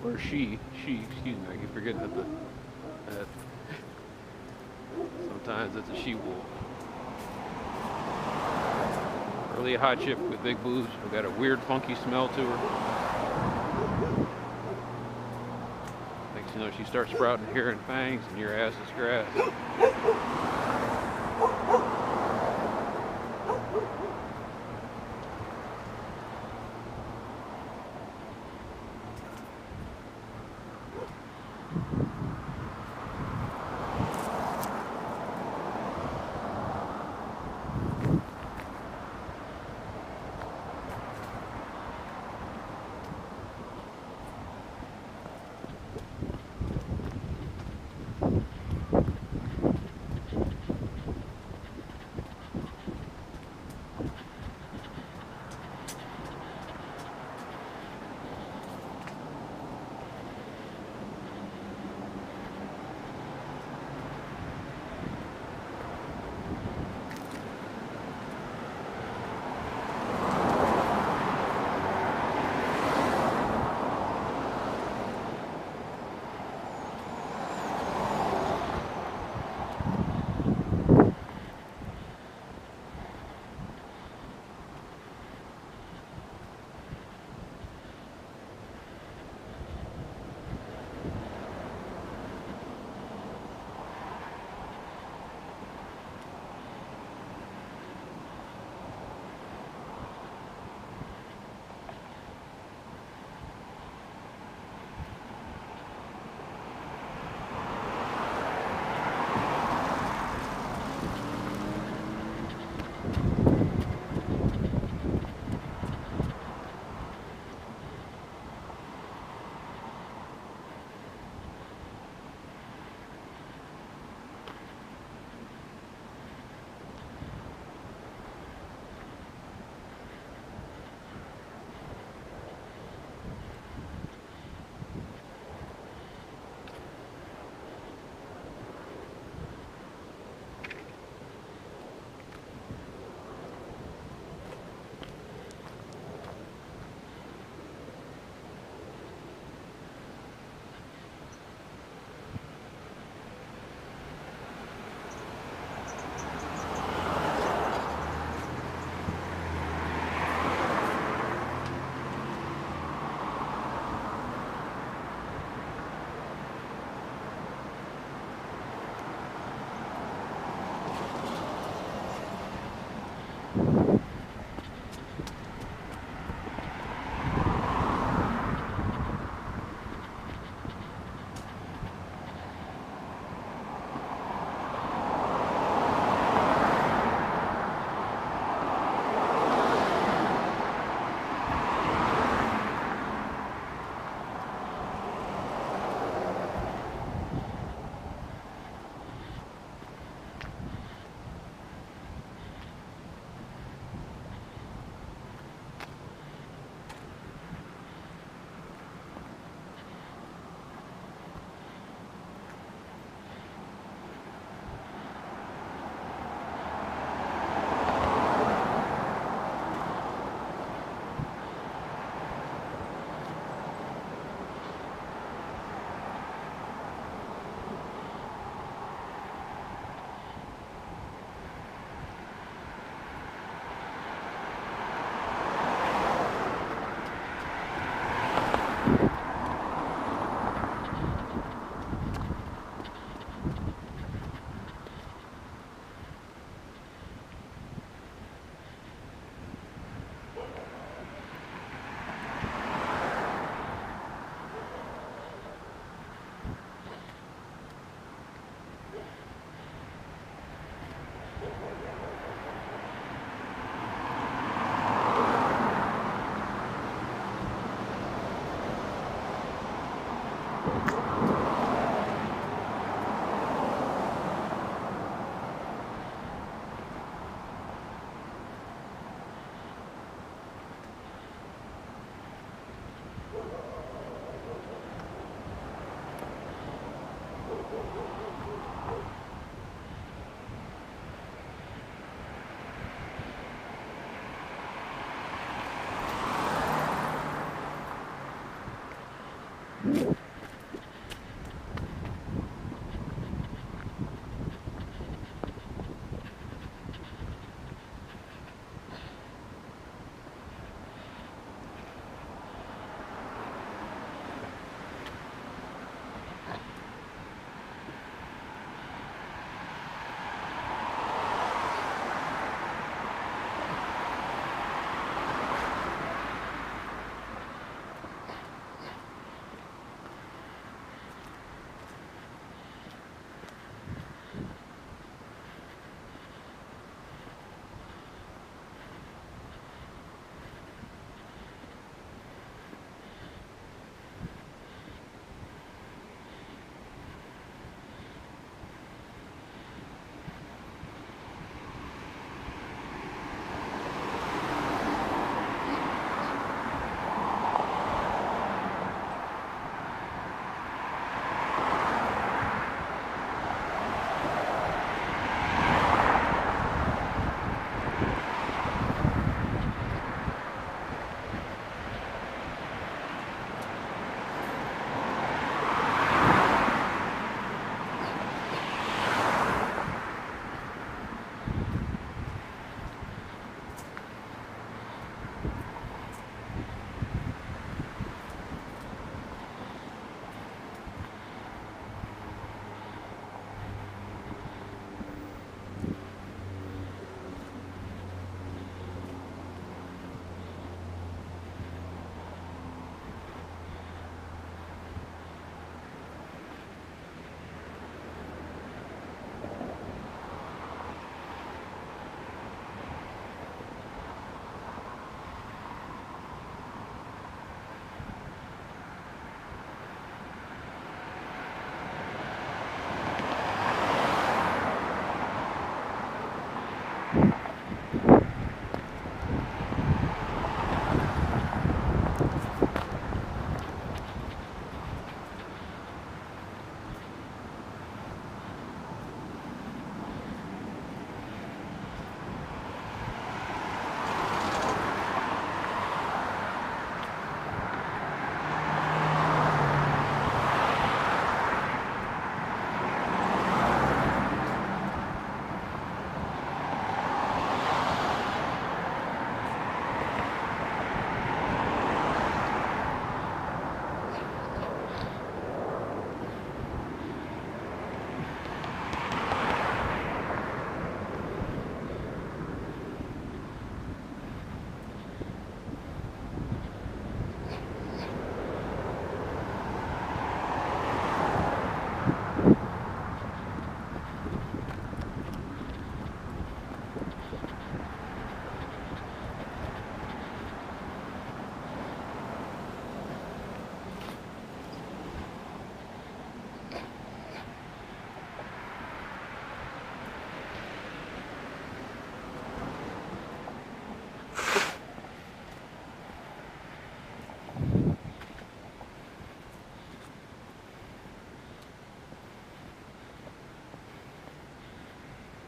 Or she, excuse me, I keep forgetting that sometimes it's a she wolf. Really a hot chick with big boobs, who got a weird funky smell to her. Next you know, she starts sprouting hair and fangs and your ass is grass.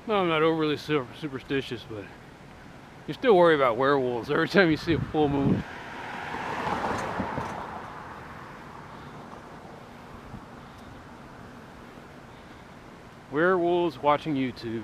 No, I'm not overly superstitious, but you still worry about werewolves every time you see a full moon. Werewolves watching YouTube.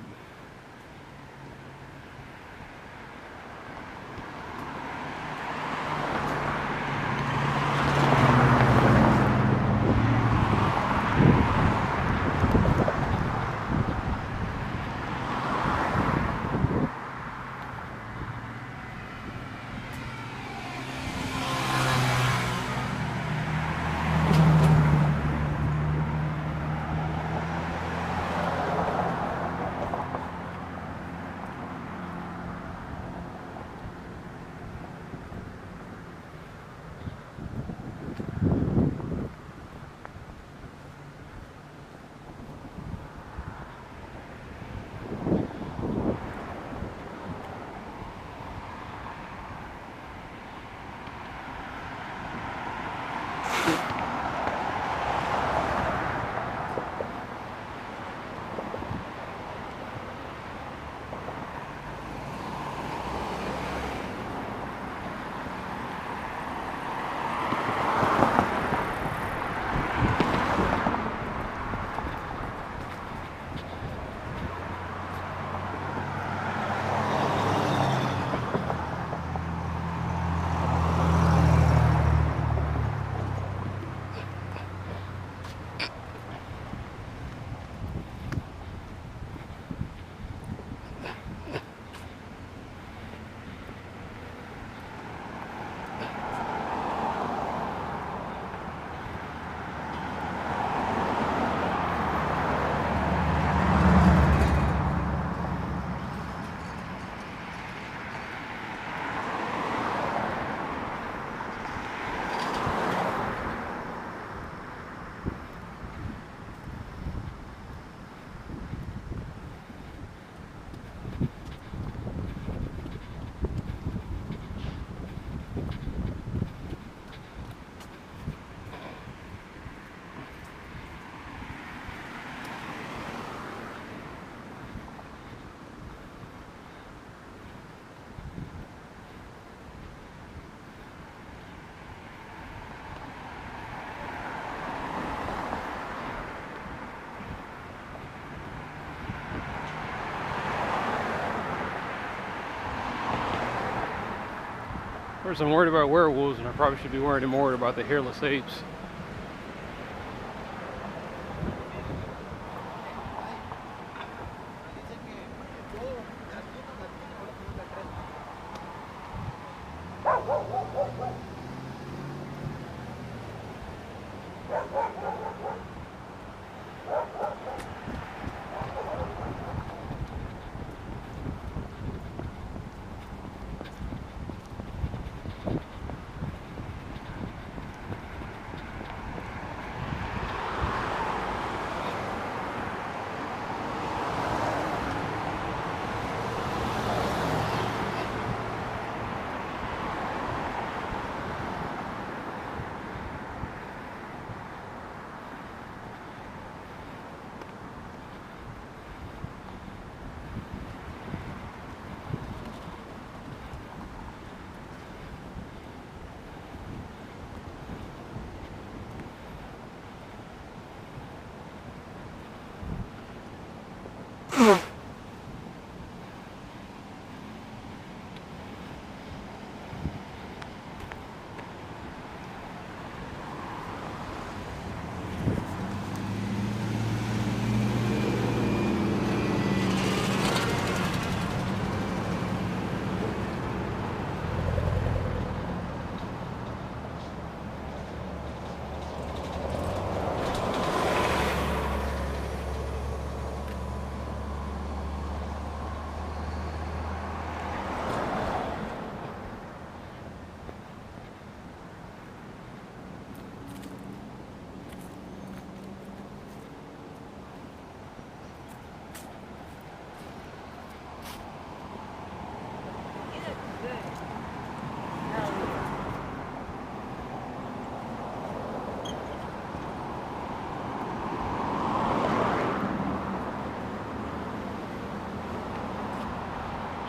Of course, I'm worried about werewolves, and I probably should be worried more about the hairless apes.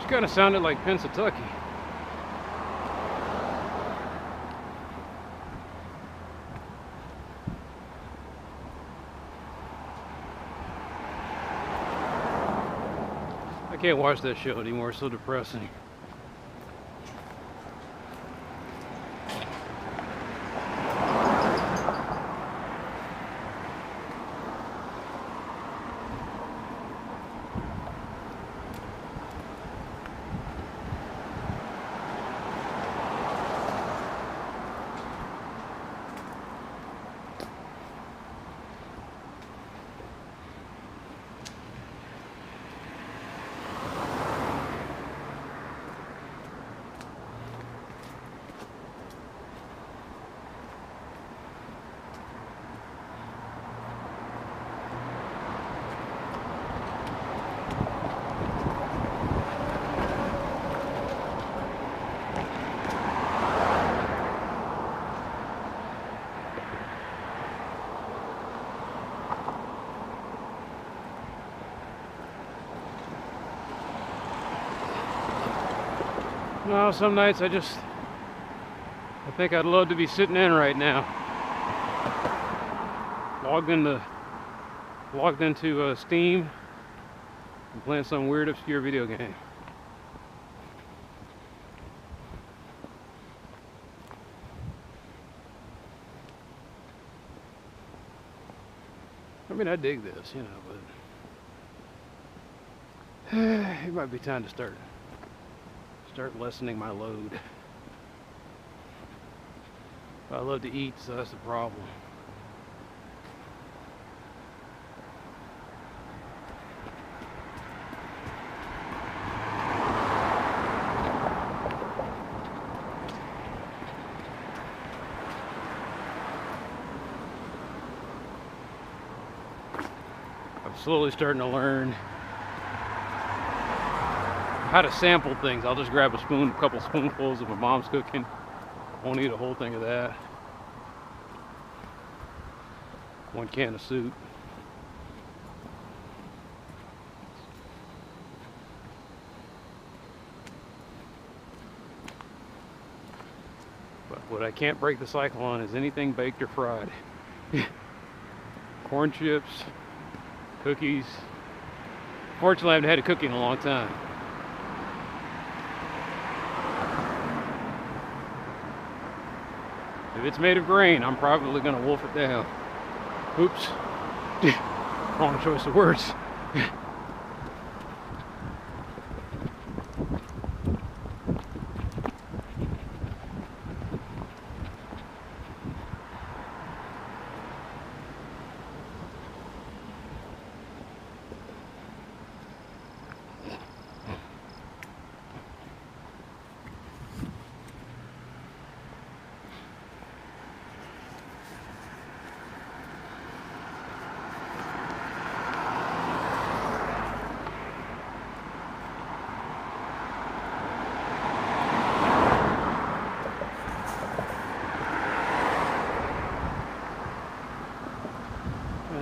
Kind of sounded like Pennsatucky. I can't watch that show anymore, it's so depressing. No, some nights I think I'd love to be sitting in right now. Logged into Steam and playing some weird obscure video game. I mean, I dig this, you know, but it might be time to start lessening my load. I love to eat, so that's the problem. I'm slowly starting to learn how to sample things. I'll just grab a couple spoonfuls of my mom's cooking, Won't eat a whole thing of that. 1 can of soup. But what I can't break the cycle on is anything baked or fried. Corn chips, cookies. Fortunately, I haven't had a cookie in a long time. If it's made of grain, I'm probably going to wolf it down. Oops. Wrong choice of words.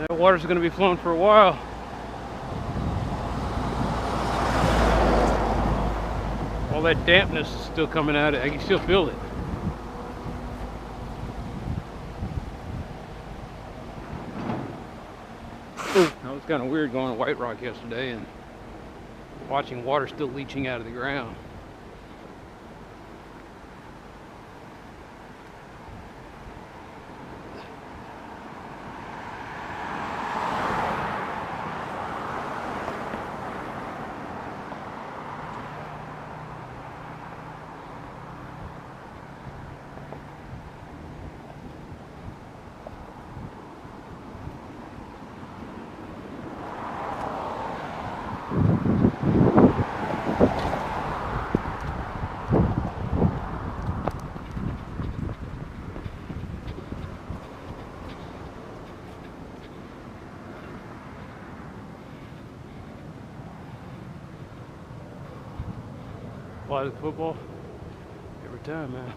That water's going to be flowing for a while. All that dampness is still coming out. I can still feel it. That was kind of weird going to White Rock yesterday and watching water still leaching out of the ground. Fly to the football every time, man.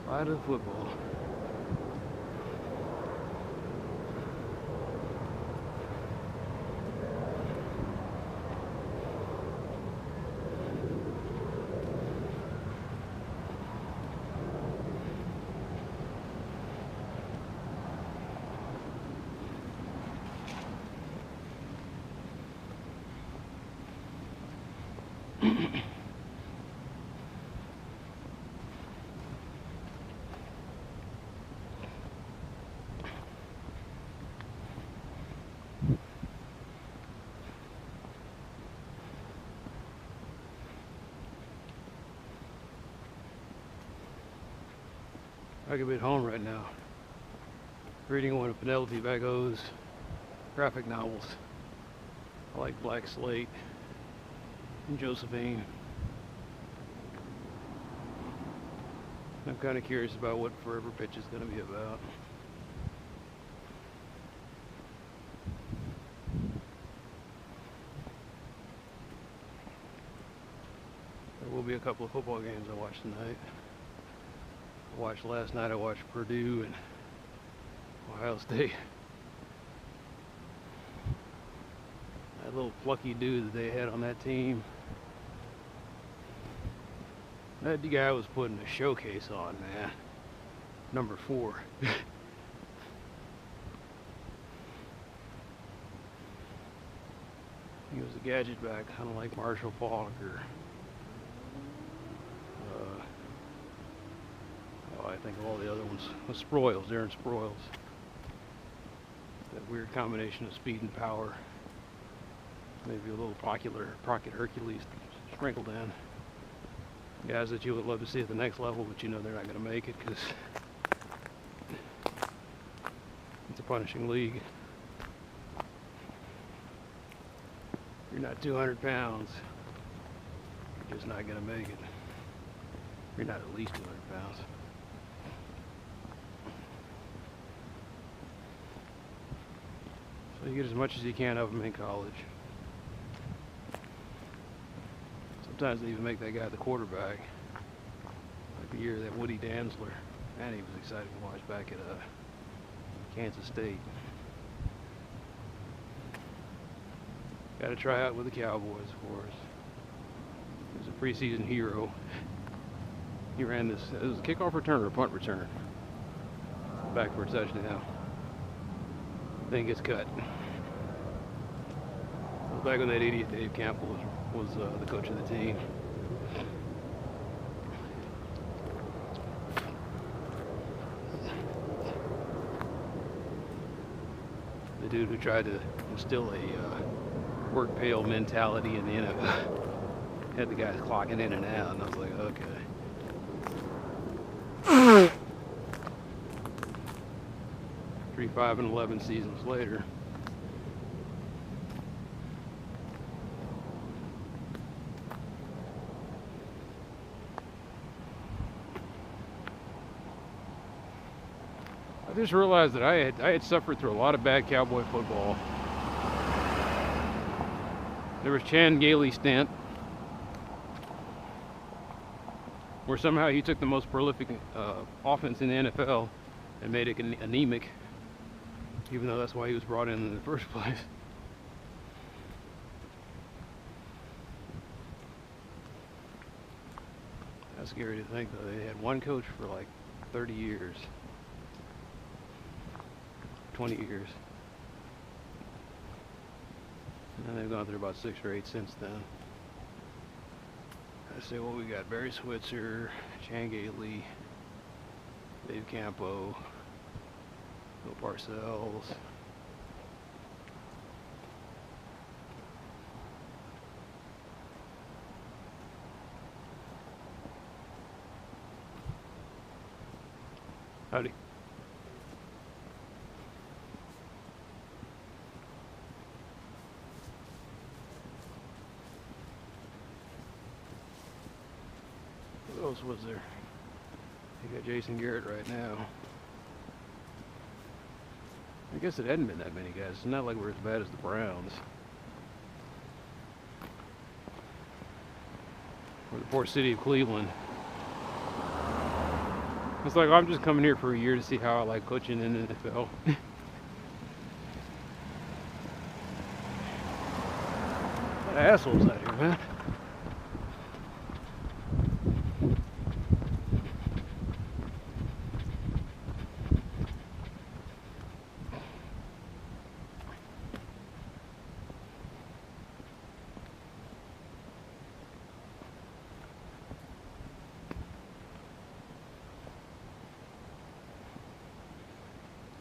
Fly to the football. I could be at home right now, reading one of Penelope Bago's graphic novels. I like Black Slate and Josephine. I'm kind of curious about what Forever Pitch is going to be about. There will be a couple of football games I watch tonight. I watched last night, I watched Purdue and Ohio State. That little plucky dude that they had on that team. That guy was putting a showcase on, man. Number 4. He was a gadget back, kind of like Marshall Falk or I think all the other ones was Sproils, Darren Sproils. That weird combination of speed and power. Maybe a little pocket Hercules sprinkled in. Guys that you would love to see at the next level, but you know they're not going to make it because it's a punishing league. You're not 200 pounds, you're just not going to make it. You're not at least 200 pounds. So you get as much as you can of them in college. So Sometimes they even make that guy the quarterback. Like the year that Woody Dantzler, man, he was exciting to watch back at Kansas State. Got to try out with the Cowboys, of course. He was a preseason hero. He ran this, it was a kickoff return or a punt return. Back for a touchdown. Then gets cut. It was back when that idiot Dave Campbell was the coach of the team. The dude who tried to instill a work pail mentality in the NFL. Had the guys clocking in and out, and I was like, okay. 3, 5, and 11 seasons later. I just realized that I had suffered through a lot of bad Cowboy football. There was Chan Gailey's stint, where somehow he took the most prolific offense in the NFL and made it anemic, even though that's why he was brought in the first place. That's scary to think, though. They had one coach for like 30 years. 20 years. And they've gone through about 6 or 8 since then. I say, well, we got Barry Switzer, Chan Gailey, Dave Campo, Bill Parcells. Howdy. Who else was there? You got Jason Garrett right now. I guess it hadn't been that many guys. It's not like we're as bad as the Browns. Or the poor city of Cleveland. It's like, I'm just coming here for a year to see how I like coaching in the NFL. What assholes out here, man.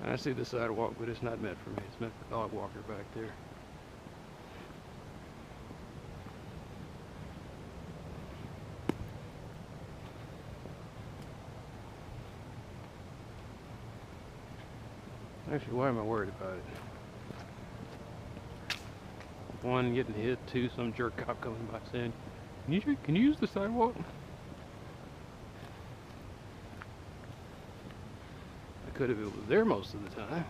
I see the sidewalk, but it's not meant for me. It's meant for the dog walker back there. Actually, why am I worried about it? 1, getting hit. 2, some jerk cop coming by saying, can you use the sidewalk? Could have, it was there most of the time.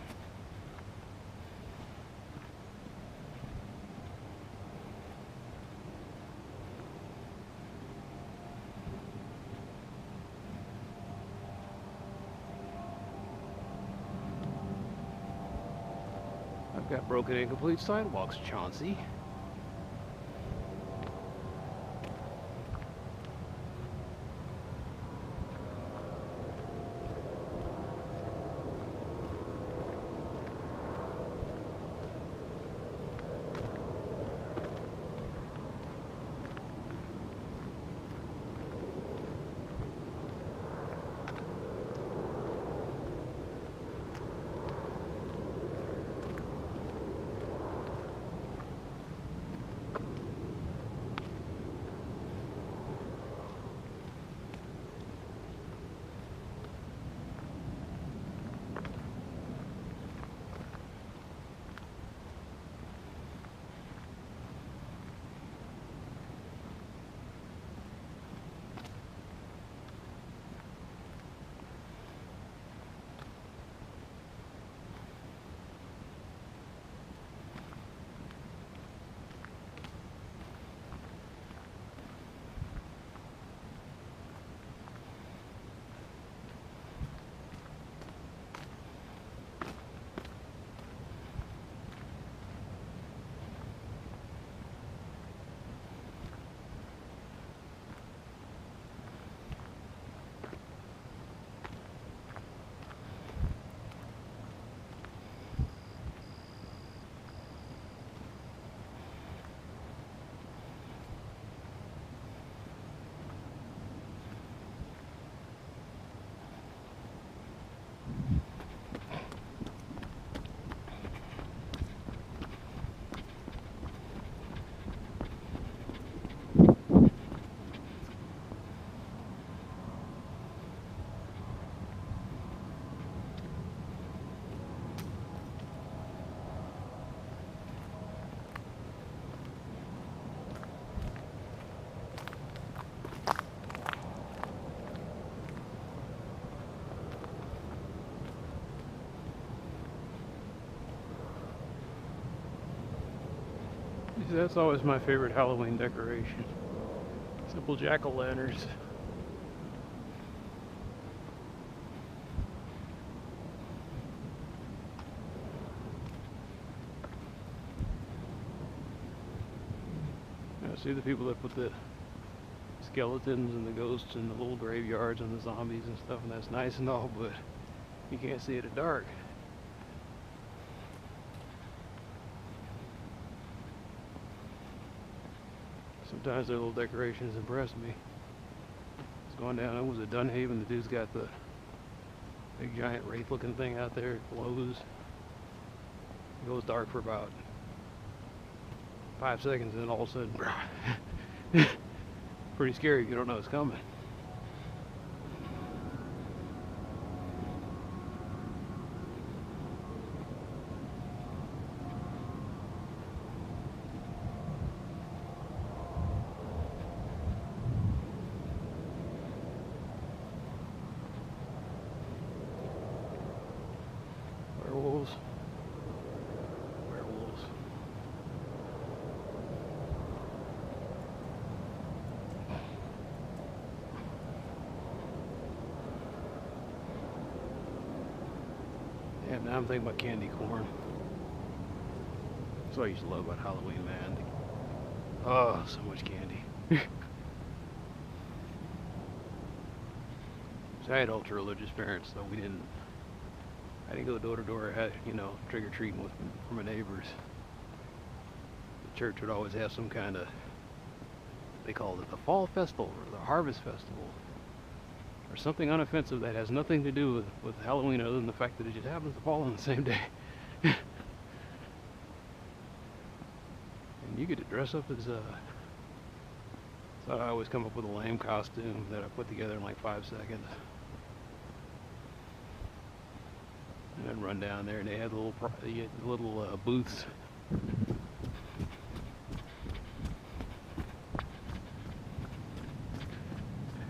I've got broken and complete sidewalks, Chauncey. That's always my favorite Halloween decoration. Simple jack-o'-lanterns. See the people that put the skeletons and the ghosts in the little graveyards and the zombies and stuff, and that's nice and all, but you can't see it at dark. Sometimes their little decorations impress me. It's going down, it was at Dunhaven, the dude's got the big giant wraith looking thing out there, it glows. It goes dark for about 5 seconds and then all of a sudden pretty scary if you don't know it's coming. Werewolves. Damn, now I'm thinking about candy corn. That's what I used to love about Halloween, man. Oh, so much candy. So I had ultra-religious parents, so I didn't go door to door, I had, trick-or-treating for my neighbors. The church would always have some kind of, they called it the fall festival or the harvest festival, or something unoffensive that has nothing to do with Halloween other than the fact that it just happens to fall on the same day. And you get to dress up as so I always come up with a lame costume that I put together in like 5 seconds. And I'd run down there and they had little booths.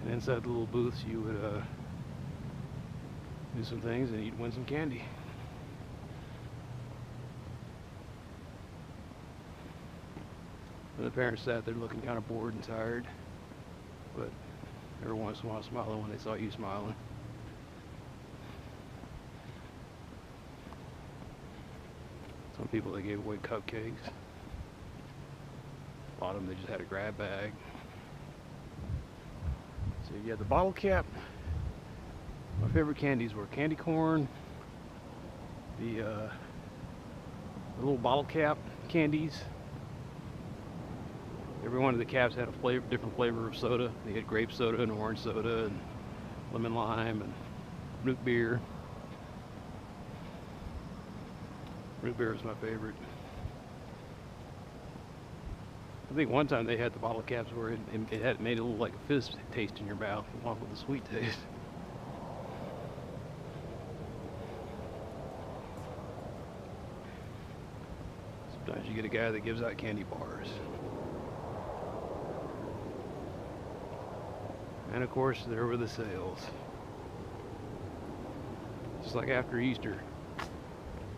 And inside the little booths you would do some things and you'd win some candy. And the parents sat there looking kind of bored and tired, but every once in a while smiling when they saw you smiling. Some people, they gave away cupcakes. A lot of them, they just had a grab bag. So you had the bottle cap. My favorite candies were candy corn, the little bottle cap candies. Every one of the caps had a different flavor of soda. They had grape soda and orange soda and lemon lime and root beer. Root beer is my favorite. I think one time they had the bottle caps where it had made a little like a fizz taste in your mouth along with a sweet taste. Sometimes you get a guy that gives out candy bars. And of course there were the sales. Just like after Easter.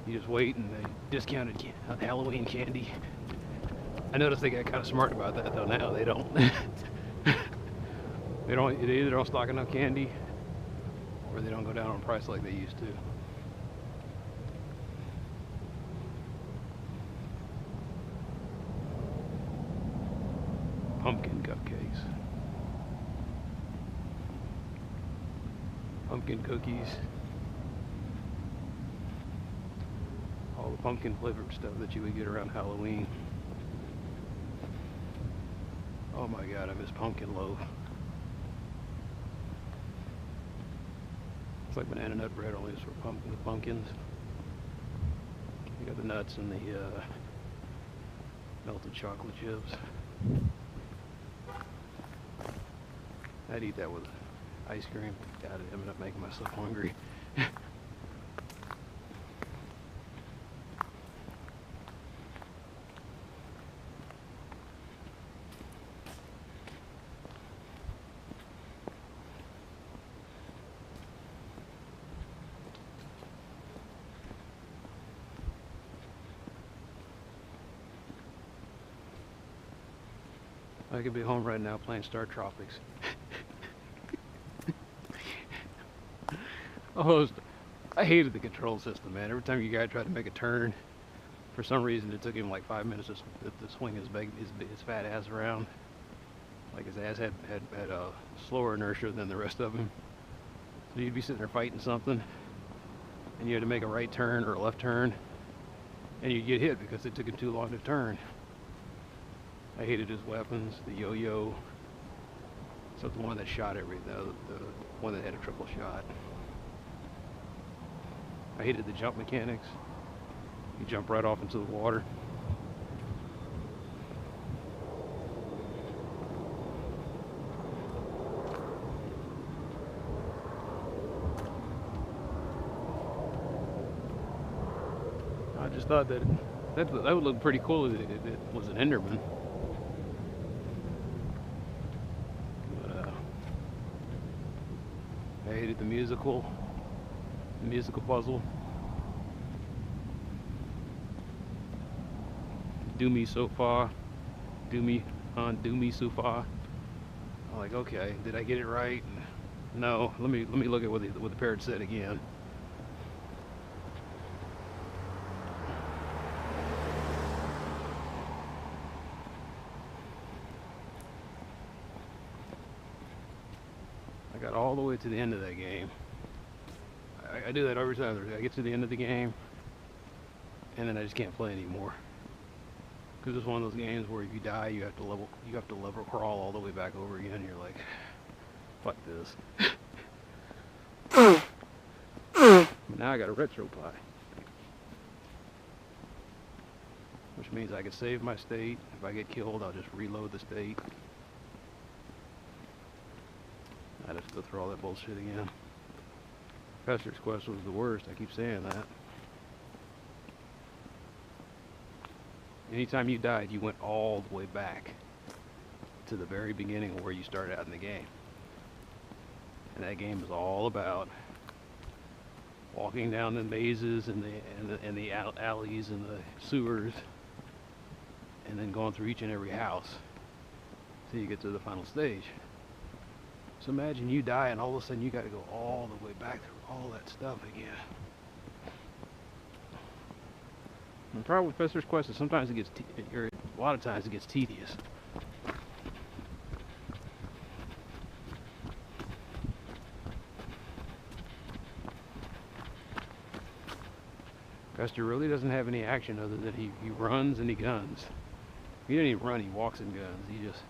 You just wait and they discounted Halloween candy. I noticed they got kind of smart about that though. Now they don't. They either don't stock enough candy or they don't go down on price like they used to. Pumpkin cupcakes. Pumpkin cookies. All the pumpkin flavored stuff that you would get around Halloween. Oh my God, I miss pumpkin loaf. It's like banana nut bread, only it's for with pumpkins. You got the nuts and the melted chocolate chips. I'd eat that with ice cream. God, I ended up making myself hungry. I could be home right now playing Star Tropics. Oh, I hated the control system, man. Every time you guy tried to make a turn, for some reason it took him like 5 minutes to swing his fat ass around. Like his ass had slower inertia than the rest of him. So you'd be sitting there fighting something, and you had to make a right turn or a left turn, and you'd get hit because it took him too long to turn. I hated his weapons, the yo-yo. So the one that shot everything, the one that had a triple shot. I hated the jump mechanics. You jump right off into the water. I just thought that would look pretty cool if it was an Enderman. But, I hated the musical puzzle. Do me so far, do me so far. I'm like, okay, did I get it right? No. Let me look at what the parrot said again. I got all the way to the end of that game. I do that every time. I get to the end of the game, and then I just can't play anymore. Because it's one of those games where if you die, you have to level crawl all the way back over again. And you're like, fuck this. But now I got a retro pie, which means I can save my state. If I get killed, I'll just reload the state. I'd have to go through all that bullshit again. Fester's Quest was the worst. I keep saying that. Anytime you died, you went all the way back to the very beginning of where you started out in the game. And that game is all about walking down the mazes and the alleys and the sewers, and then going through each and every house till you get to the final stage. So imagine you die and all of a sudden you got to go all the way back through all that stuff again. The problem with Fester's Quest is sometimes it gets, or a lot of times it gets tedious. Fester really doesn't have any action other than he runs and he guns. He doesn't even run, he walks and guns. He just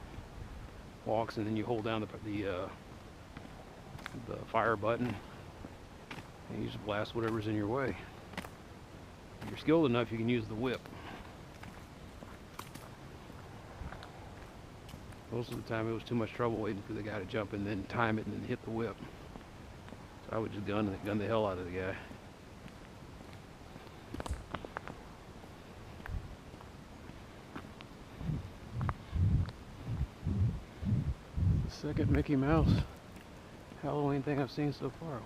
walks, and then you hold down the fire button and you just blast whatever's in your way. If you're skilled enough, you can use the whip. Most of the time it was too much trouble waiting for the guy to jump and then time it and then hit the whip. So I would just gun the hell out of the guy. Second Mickey Mouse Halloween thing I've seen so far.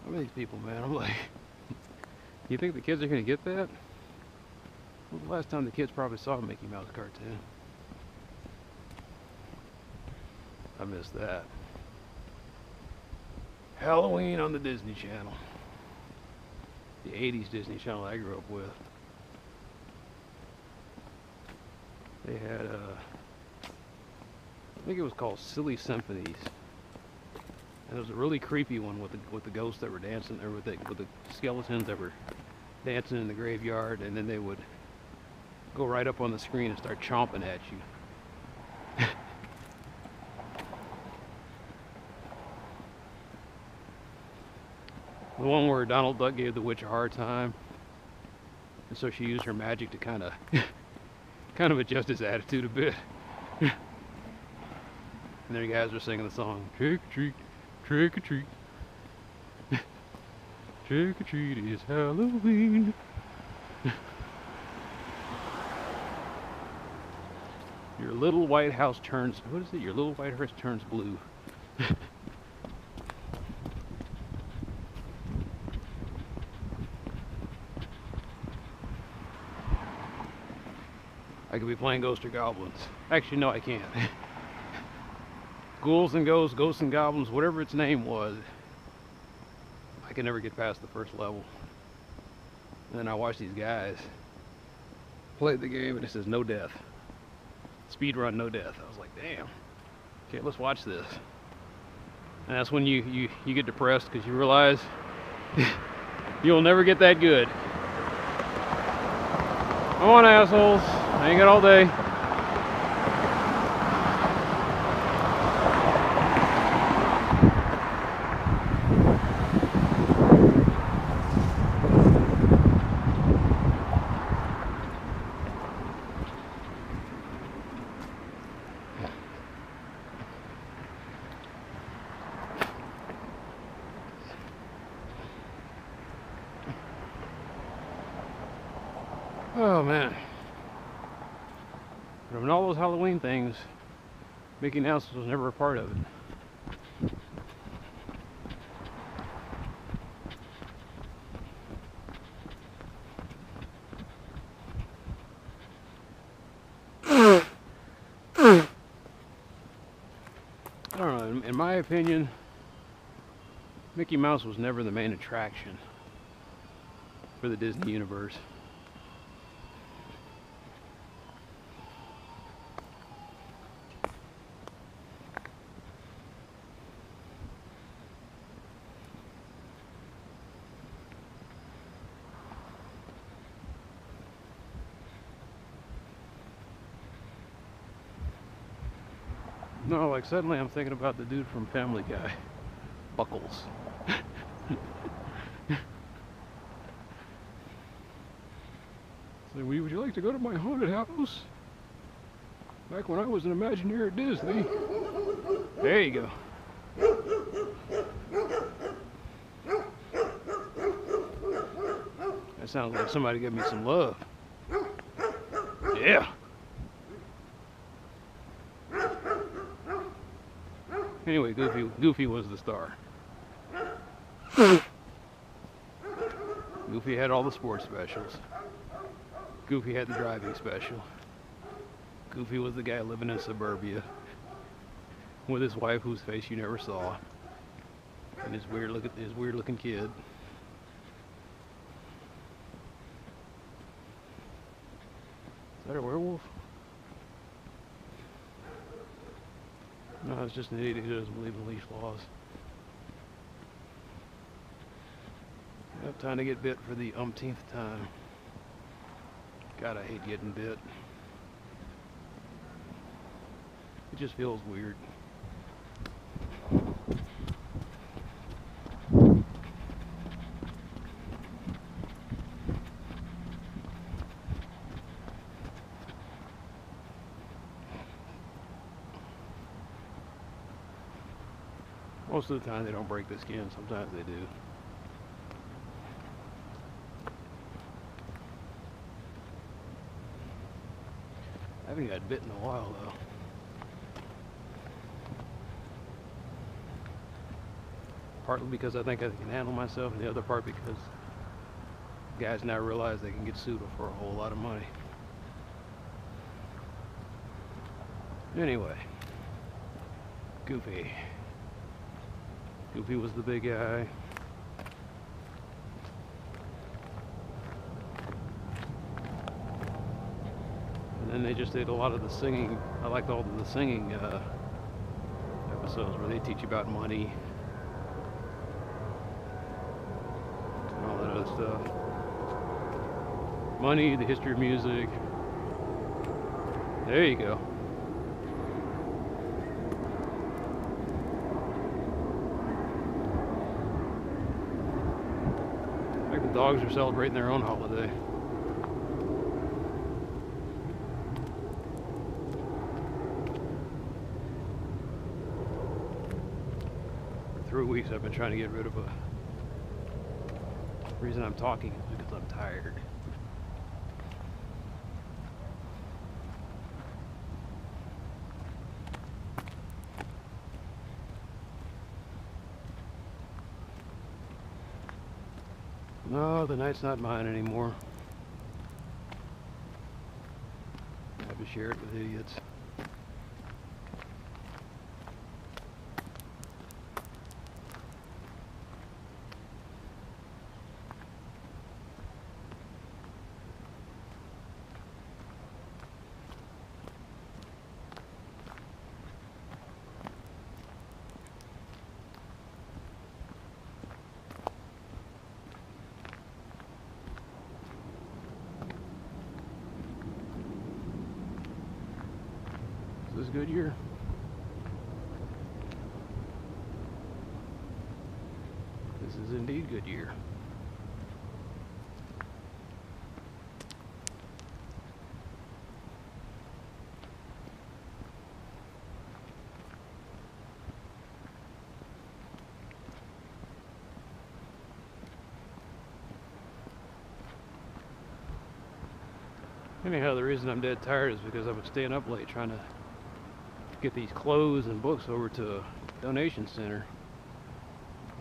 What are these people, man? I'm like, you think the kids are going to get that? When was the last time the kids probably saw a Mickey Mouse cartoon? I missed that. Halloween on the Disney Channel. The 80s Disney Channel I grew up with. They had I think it was called Silly Symphonies, and it was a really creepy one with the ghosts that were dancing, or with the skeletons that were dancing in the graveyard, and then they would go right up on the screen and start chomping at you. The one where Donald Duck gave the witch a hard time, and so she used her magic to kind of adjust his attitude a bit. And there you guys are singing the song, trick or treat, trick or treat. Trick or treat is Halloween. Your little white house turns, what is it? Your little white house turns blue. I could be playing ghosts or goblins. Actually, no, I can't. Ghouls and ghosts and goblins, whatever its name was, I could never get past the first level. And then I watched these guys play the game, and it says no death. Speed run, no death. I was like, damn. Okay, let's watch this. And that's when you get depressed because you realize you'll never get that good. Come on, assholes. I ain't got all day. Oh man. But in all those Halloween things, Mickey Mouse was never a part of it. I don't know, in my opinion, Mickey Mouse was never the main attraction for the Disney universe. No, like suddenly I'm thinking about the dude from Family Guy, Buckles. So, would you like to go to my haunted house? Back when I was an Imagineer at Disney. There you go. That sounds like somebody give me some love. Yeah. Anyway, Goofy was the star. Goofy had all the sports specials. Goofy had the driving special. Goofy was the guy living in suburbia with his wife whose face you never saw, and his weird looking kid. Is that a werewolf? No, it's just an idiot who doesn't believe in leash laws. Yep, time to get bit for the umpteenth time. God, I hate getting bit. It just feels weird. Most of the time they don't break the skin, sometimes they do. I haven't got bit in a while though. Partly because I think I can handle myself, and the other part because guys now realize they can get sued for a whole lot of money. Anyway, Goofy. Goofy was the big guy. And then they just did a lot of the singing. I liked all of the singing episodes where they teach you about money and all that other stuff. Money, the history of music. There you go. Dogs are celebrating their own holiday. For 3 weeks I've been trying to get rid of a... The reason I'm talking is because I'm tired. No, the night's not mine anymore. share it with idiots. This is Goodyear. This is indeed Goodyear. Anyhow, the reason I'm dead tired is because I've been staying up late trying to get these clothes and books over to a donation center.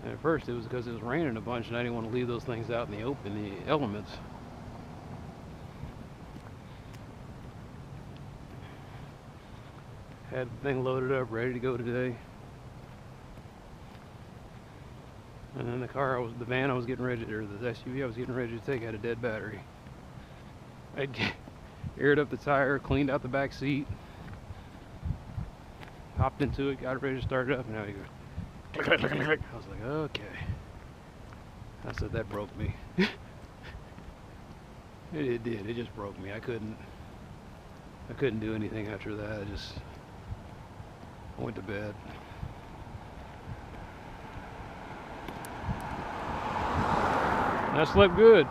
And at first it was because it was raining a bunch and I didn't want to leave those things out in the open, the elements. Had the thing loaded up, ready to go today. And then the van I was getting ready, or the SUV I was getting ready to take had a dead battery. I'd aired up the tire, cleaned out the back seat, hopped into it, got it ready to start it up, and now you go click, click, click, click, click. I was like, okay. I said, that broke me. It did. It just broke me. I couldn't do anything after that. I went to bed. And I slept good.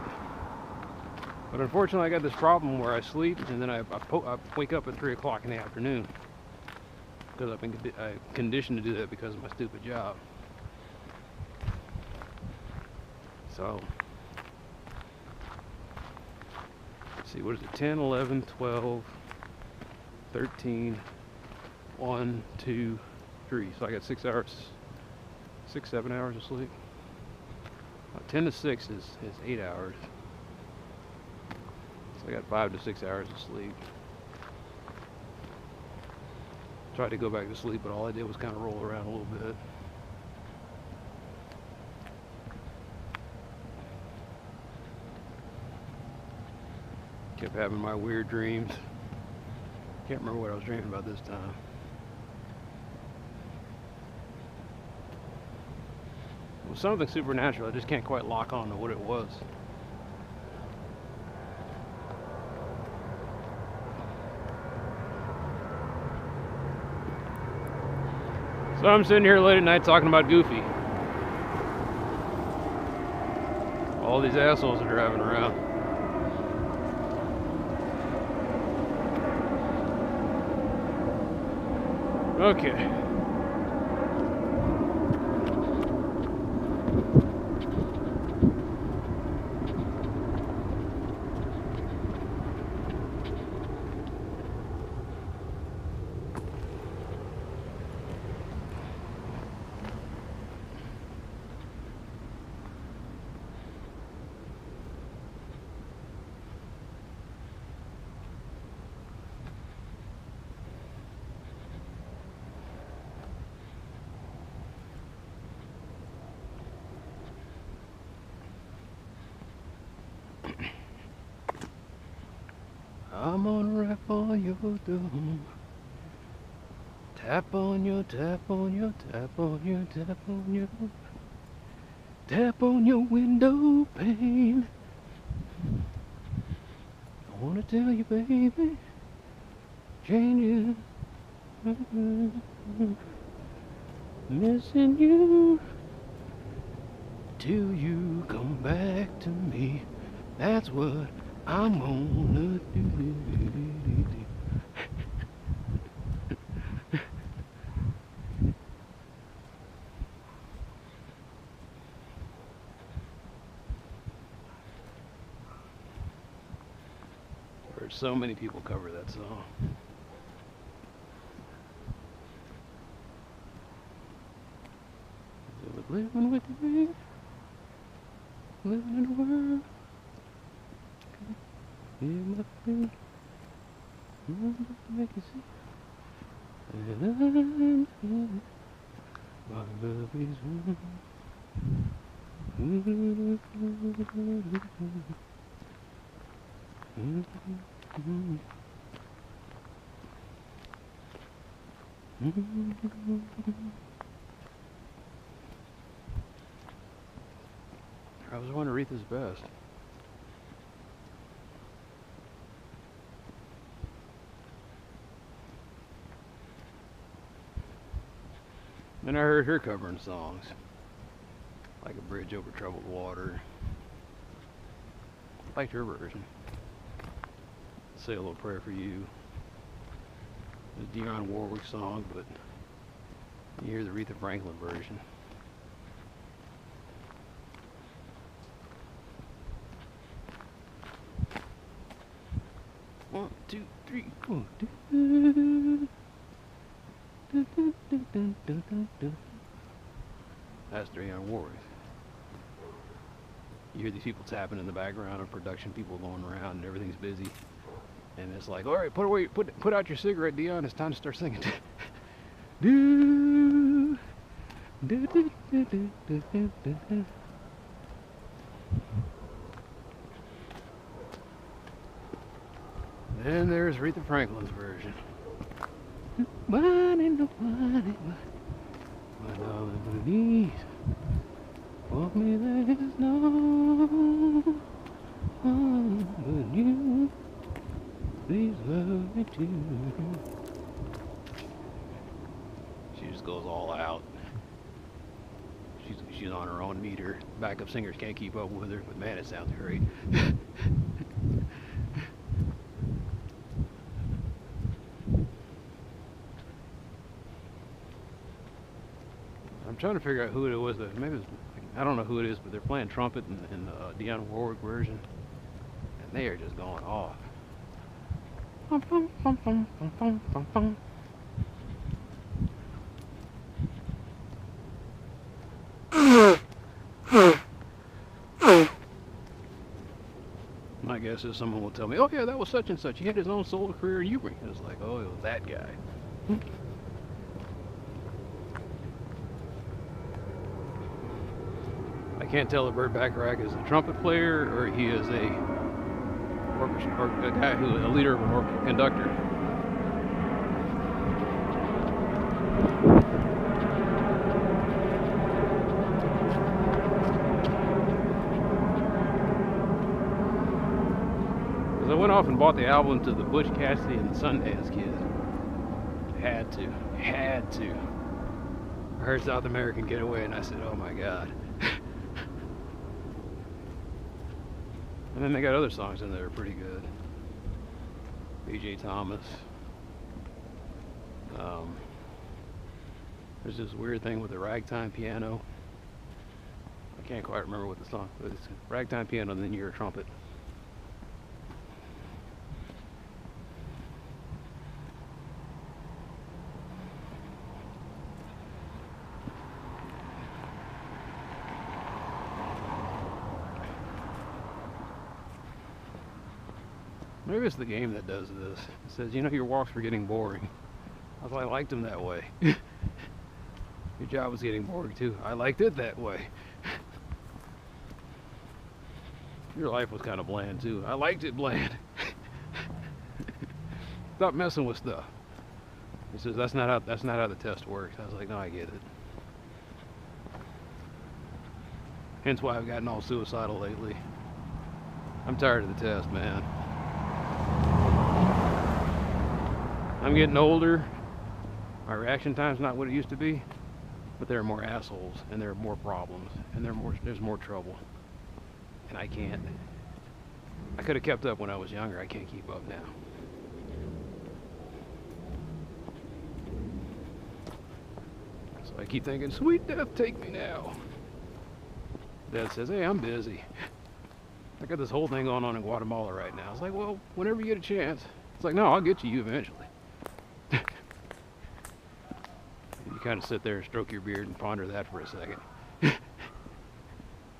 But unfortunately, I got this problem where I sleep and then I wake up at 3 o'clock in the afternoon. Because I've been conditioned to do that because of my stupid job. So, let's see, what is it? 10, 11, 12, 13, 1, 2, 3. So I got 6 hours, 7 hours of sleep. 10 to 6 is 8 hours. So I got 5 to 6 hours of sleep. Tried to go back to sleep, but all I did was kind of roll around a little bit. Kept having my weird dreams. Can't remember what I was dreaming about this time. It was something supernatural. I just can't quite lock on to what it was. So I'm sitting here late at night talking about Goofy. All these assholes are driving around. Okay. I'm gonna rap on your door. Tap on your, tap on your, tap on your, tap on your, tap on your window pane. I wanna tell you, baby, changing, missing you till you come back to me. That's what I'm gonna do. Heard so many people cover that song. Living with me, living in a world. Yeah, my friend. Make you see. My love is one. I was wondering Aretha's best. Then I heard her covering songs, like A Bridge Over Troubled Water. I liked her version. Say a Little Prayer for You. It's a Dionne Warwick song, but you hear the Aretha Franklin version. One, two, three, four. That's Dionne Warwick. You hear these people tapping in the background of production, people going around, and everything's busy. And it's like, all right, put out your cigarette, Dionne. It's time to start singing. Do, do, do, do, do, do, do, do. Then there's Aretha Franklin's version. Nobody, nobody, my darling believes. For me there is no one but you. Please love me too. She just goes all out. She's on her own meter. Backup singers can't keep up with her, but man, it sounds great. I'm trying to figure out who it was. Maybe it's, I don't know who it is, but they're playing trumpet in the Dionne Warwick version, and they are just going off. My guess is someone will tell me, "Oh yeah, that was such and such. He had his own solo career. You bring." It's like, "Oh, it was that guy." I can't tell if Burt Bacharach is a trumpet player or he is a guy who is a leader of an orchestra conductor. Because I went off and bought the album to the Butch Cassidy and the Sundance Kid. Had to. I heard South American Getaway and I said, oh my God. And then they got other songs in there that are pretty good. B.J. Thomas. There's this weird thing with the ragtime piano. I can't quite remember what the song, but it's ragtime piano and then you hear a trumpet. Maybe it's the game that does this. It says, you know, your walks were getting boring. I was like, I liked them that way. Your job was getting boring too. I liked it that way. Your life was kind of bland too. I liked it bland. Stop messing with stuff. He says, that's not how the test works. I was like, no, I get it. Hence why I've gotten all suicidal lately. I'm tired of the test, man. I'm getting older. My reaction time's not what it used to be, but there are more assholes and there are more problems and there's more trouble. And I can't. I could have kept up when I was younger. I can't keep up now. So I keep thinking, sweet death, take me now. Dad says, hey, I'm busy. I got this whole thing going on in Guatemala right now. I was like, well, whenever you get a chance. It's like, no, I'll get to you eventually. You kind of sit there and stroke your beard and ponder that for a second.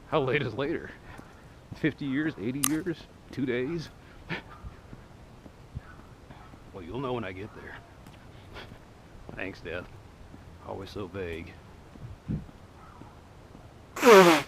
How late is later? 50 years, 80 years, 2 days? Well, You'll know when I get there. Thanks, Death. Always so vague. I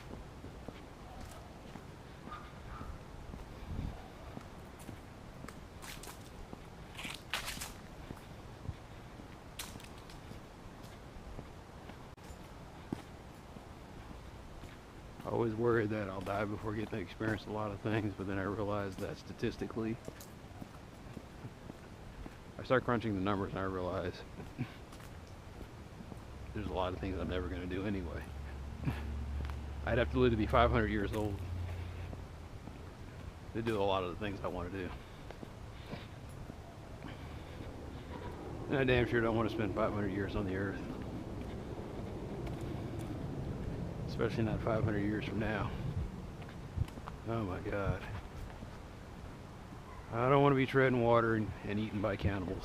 always worried that I'll die before getting to experience a lot of things, but then I realized that statistically, I start crunching the numbers and I realize there's a lot of things I'm never going to do anyway. I'd have to live to be 500 years old to do a lot of the things I want to do. And I damn sure don't want to spend 500 years on the earth. Especially not 500 years from now. Oh my God. I don't want to be treading water and eaten by cannibals.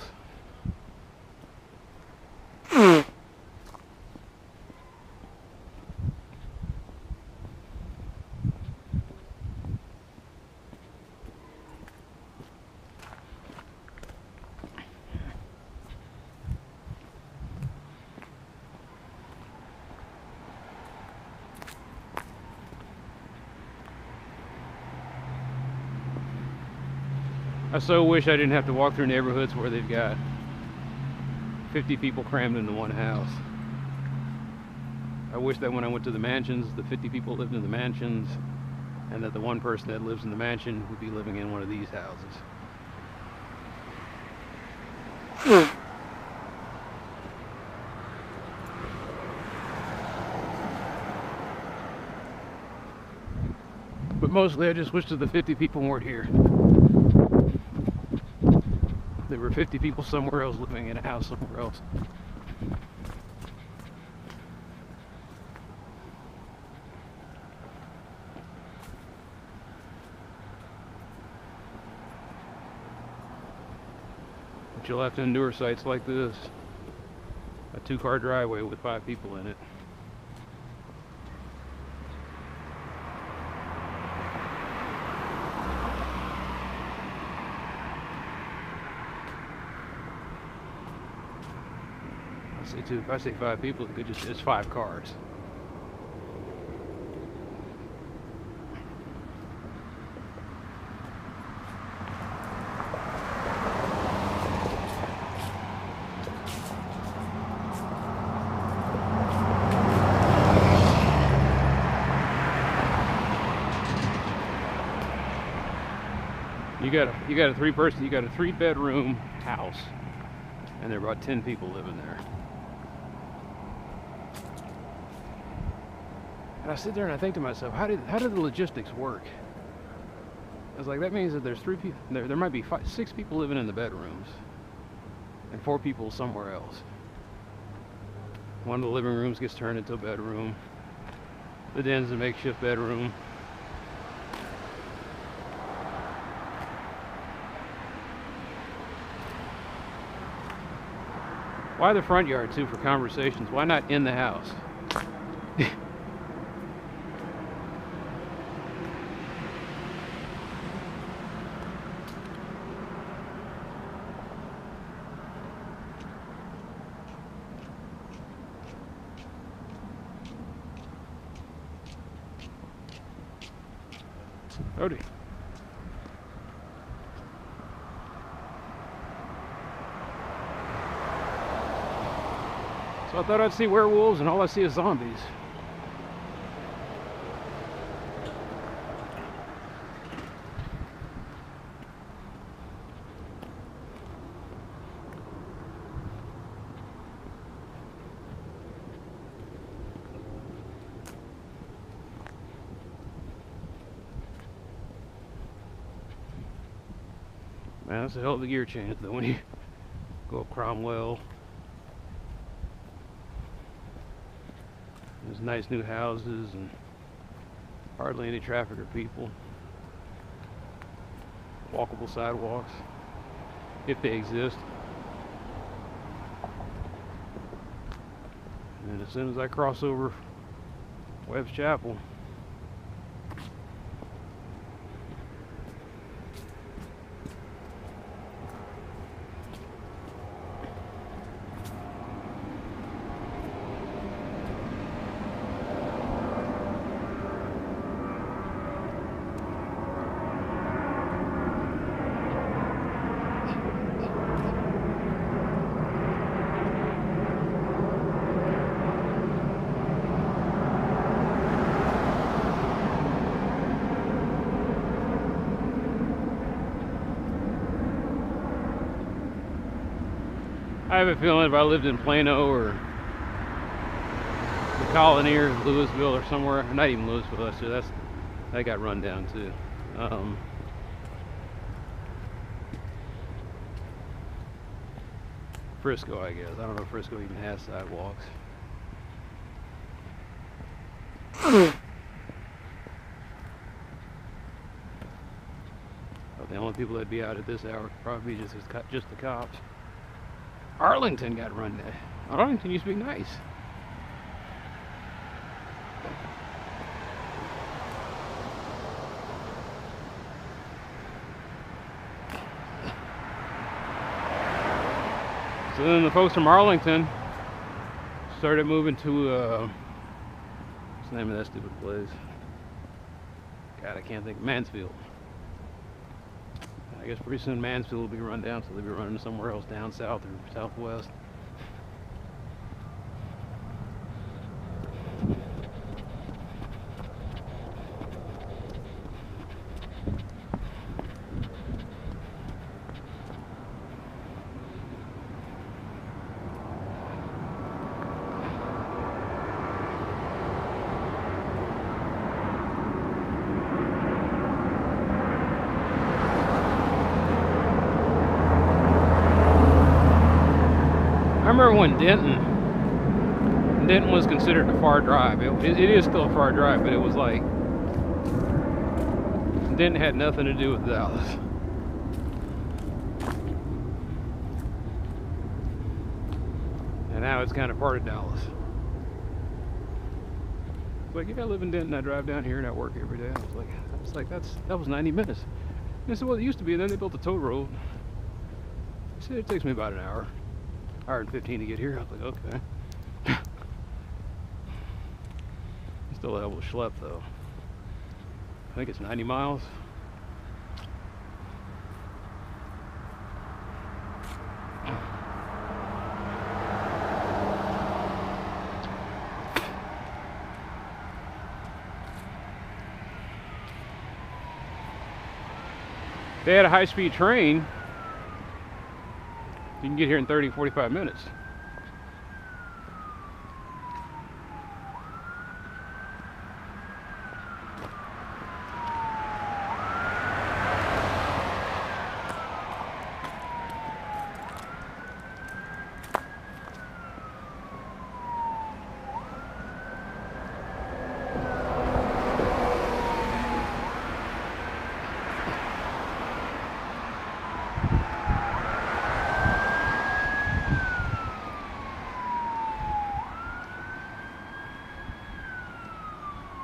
I so wish I didn't have to walk through neighborhoods where they've got 50 people crammed into one house. I wish that when I went to the mansions, the 50 people lived in the mansions, and that the one person that lives in the mansion would be living in one of these houses. But mostly I just wish that the 50 people weren't here. There were 50 people somewhere else living in a house somewhere else. But you'll have to endure sights like this. A 2-car driveway with 5 people in it. If I say 5 people, it could just, it's 5 cars. You got a 3-bedroom house, and there are about 10 people living there. And I sit there and I think to myself, how did the logistics work? I was like, that means that there's 3 people, there might be 6 people living in the bedrooms, and 4 people somewhere else. One of the living rooms gets turned into a bedroom. The den's a makeshift bedroom. Why the front yard too for conversations? Why not in the house? Howdy. So I thought I'd see werewolves, and all I see is zombies. Man, that's a hell of a gear change though when you go up Cromwell. There's nice new houses and hardly any traffic or people. Walkable sidewalks, if they exist. And as soon as I cross over Webb's Chapel, have a feeling if I lived in Plano or the Colony or Louisville or somewhere, not even Louisville, that got run down too. Frisco, I guess. I don't know if Frisco even has sidewalks. The only people that'd be out at this hour could probably be just the cops. Arlington got run down. Arlington used to be nice. So then the folks from Arlington started moving to, what's the name of that stupid place? God, I can't think. Mansfield. I guess pretty soon Mansfield will be run down, so they'll be running somewhere else down south or southwest. I remember when Denton was considered a far drive. It is still a far drive, but it was like Denton had nothing to do with Dallas. And now it's kind of part of Dallas. It's like, yeah, I live in Denton, I drive down here and I work every day. I was like, that was 90 minutes. And I said, well, it used to be, and then they built a tow road. I said, it takes me about an hour. Hour and 15 to get here. I was like, okay. Still a hell of a schlep though. I think it's 90 miles. If they had a high-speed train, you can get here in 30, 45 minutes.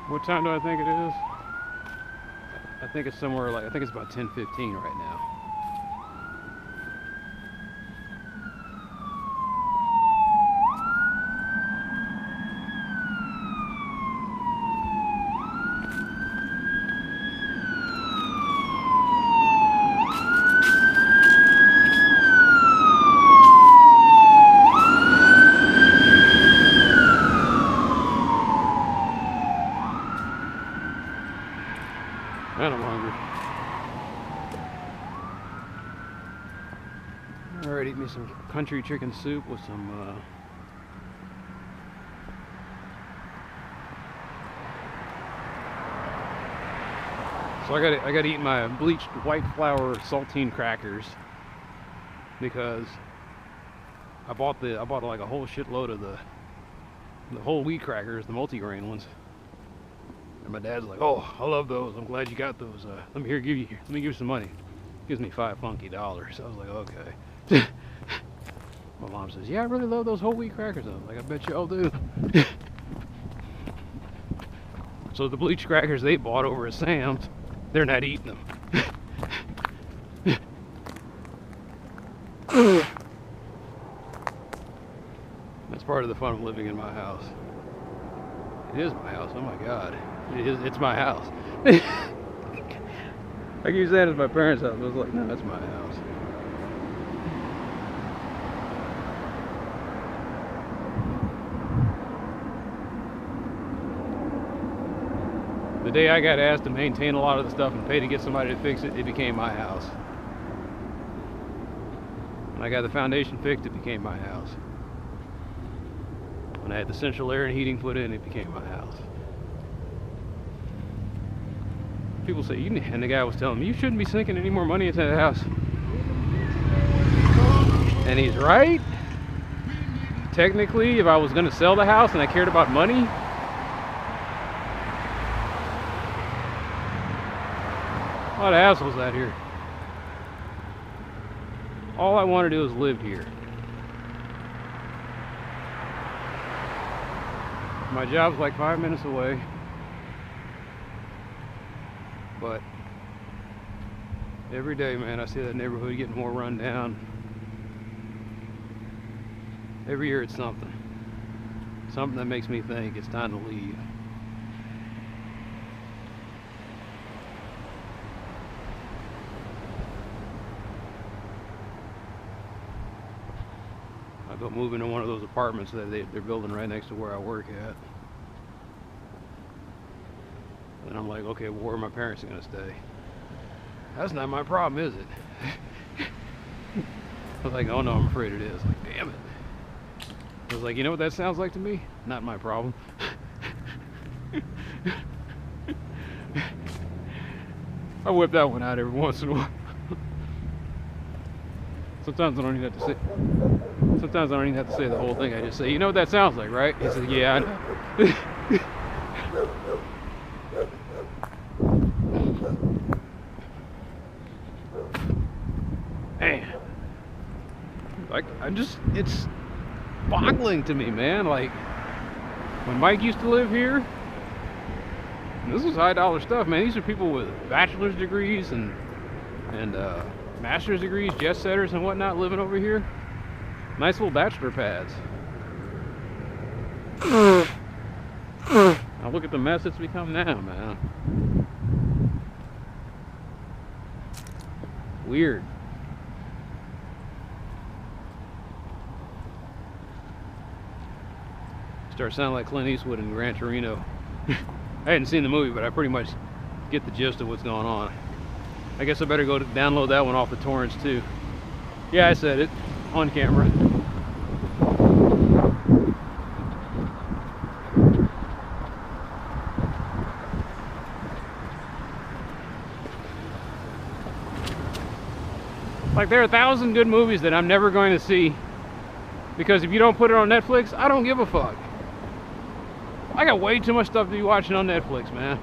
What time do I think it is? I think it's somewhere like, I think it's about 10:15 right now. And I'm hungry. Alright, eat me some country chicken soup with some so I gotta eat my bleached white flour saltine crackers because I bought like a whole shitload of the whole wheat crackers, the multigrain ones. And my dad's like, "Oh, I love those. I'm glad you got those. Let me give you some money." Gives me $5 funky. I was like, "Okay." My mom says, "Yeah, I really love those whole wheat crackers." I was like, "I bet you all do." So the bleached crackers they bought over at Sam's, they're not eating them. That's part of the fun of living in my house. It is my house. Oh my God. It's my house. I keep saying it's my parents' house. I was like, no, it's my house. The day I got asked to maintain a lot of the stuff and pay to get somebody to fix it, it became my house. And I got the foundation fixed, it became my house. When I had the central air and heating put in, it became my house. People say, and the guy was telling me, you shouldn't be sinking any more money into the house. And he's right. Technically, if I was going to sell the house and I cared about money, a lot of assholes out here. All I want to do is live here. My job's like 5 minutes away. But every day, man, I see that neighborhood getting more run down. Every year it's something. Something that makes me think it's time to leave. I go move into one of those apartments that they're building right next to where I work at. And I'm like, okay, well, where are my parents going to stay? That's not my problem, is it? I was like, oh no, I'm afraid it is. Like, damn it. I was like, you know what that sounds like to me? Not my problem. I whip that one out every once in a while. Sometimes I don't even have to say. Sometimes I don't even have to say the whole thing. I just say, you know what that sounds like, right? He says, yeah, I know. Man, like it's boggling to me, man. Like when Mike used to live here, this was high dollar stuff, man. These are people with bachelor's degrees and master's degrees, jet setters and whatnot living over here. Nice little bachelor pads. Now look at the mess it's become now, man. Weird. Start sounding like Clint Eastwood in Gran Torino. I hadn't seen the movie, but I pretty much get the gist of what's going on. I guess I better go to download that one off the torrents too. Yeah, I said it on camera. Like, there are 1,000 good movies that I'm never going to see because if you don't put it on Netflix, I don't give a fuck. I got way too much stuff to be watching on Netflix, man.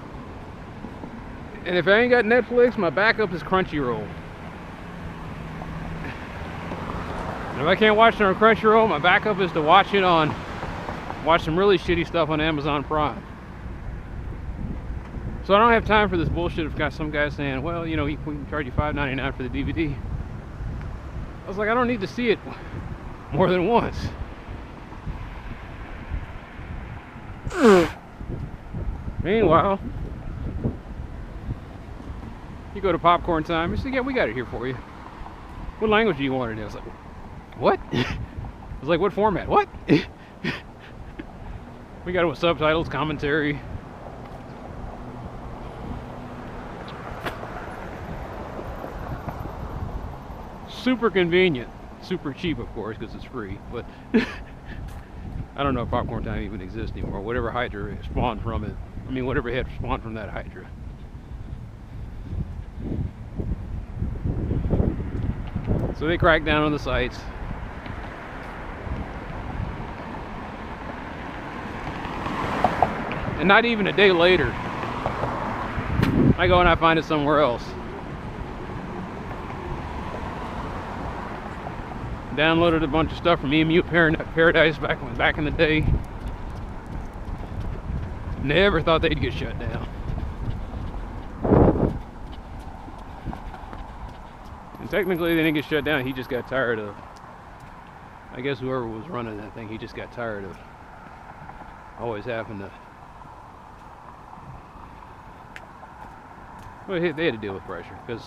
And if I ain't got Netflix, my backup is Crunchyroll. And if I can't watch it on Crunchyroll, my backup is to watch some really shitty stuff on Amazon Prime. So I don't have time for this bullshit of some guy saying, well, you know, we can charge you $5.99 for the DVD. I was like, I don't need to see it more than once. Meanwhile, you go to popcorn time, you say, yeah, we got it here for you. What language do you want it in? I was like, what? I was like, what format? What? We got it with subtitles, commentary. Super convenient. Super cheap, of course, because it's free. But I don't know if popcorn time even exists anymore. Whatever Hydra spawned from it. I mean, whatever had spawned from that Hydra. So they cracked down on the sites. And not even a day later, I go and I find it somewhere else. Downloaded a bunch of stuff from EMU Paradise back in the day. Never thought they'd get shut down. And technically they didn't get shut down, he just got tired of, I guess whoever was running that thing, he just got tired of always having to, well, they had to deal with pressure, because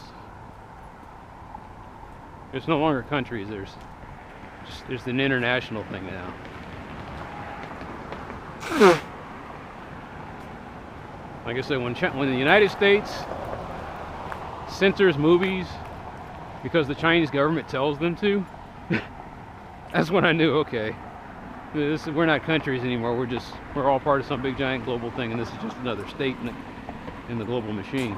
it's no longer countries, there's an international thing now. Like I said, when the United States censors movies because the Chinese government tells them to, That's when I knew, okay, we're not countries anymore. We're all part of some big giant global thing, and this is just another state in the global machine.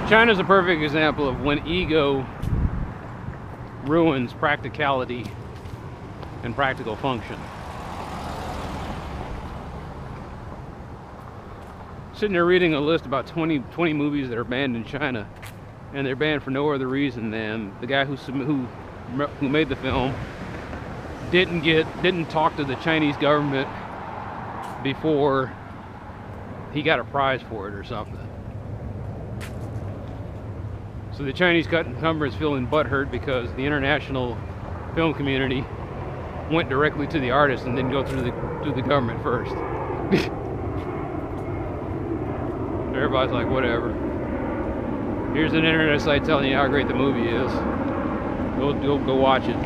China's a perfect example of when ego ruins practicality and practical function. Sitting there reading a list about 20 movies that are banned in China, and they're banned for no other reason than the guy who made the film didn't talk to the Chinese government before he got a prize for it or something. So the Chinese cut-and-cumber is feeling butthurt because the international film community went directly to the artist and didn't go through the government first. Everybody's like, whatever. Here's an internet site telling you how great the movie is. Go watch it.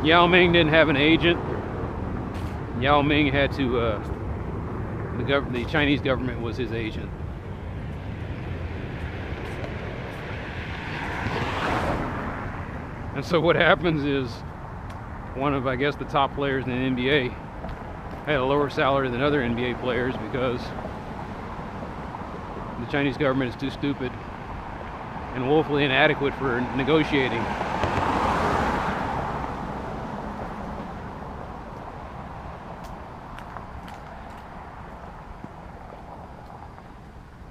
Yao Ming didn't have an agent. Yao Ming had to. The Chinese government was his agent. And so what happens is one of, I guess, the top players in the NBA had a lower salary than other NBA players because the Chinese government is too stupid and woefully inadequate for negotiating.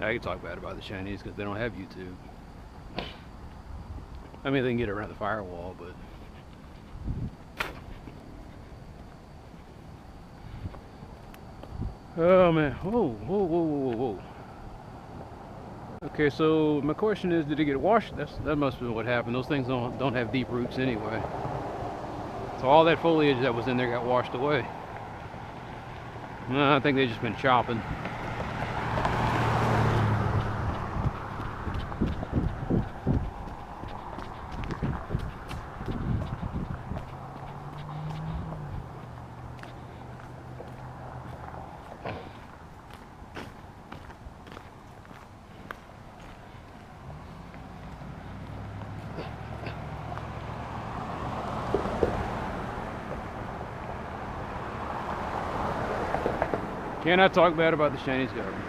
I can talk bad about the Chinese because they don't have YouTube. I mean, they can get around the firewall, but oh man, whoa. Okay, so my question is, did it get washed? That must have been what happened. Those things don't have deep roots anyway. So all that foliage that was in there got washed away. No, I think they've just been chopping. Cannot talk bad about the Chinese government.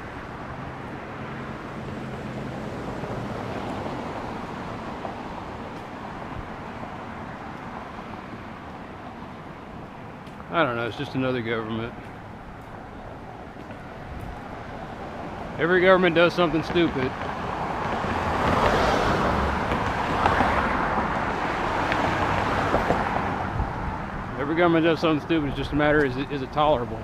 I don't know, it's just another government. Every government does something stupid. Every government does something stupid, it's just a matter of is it tolerable?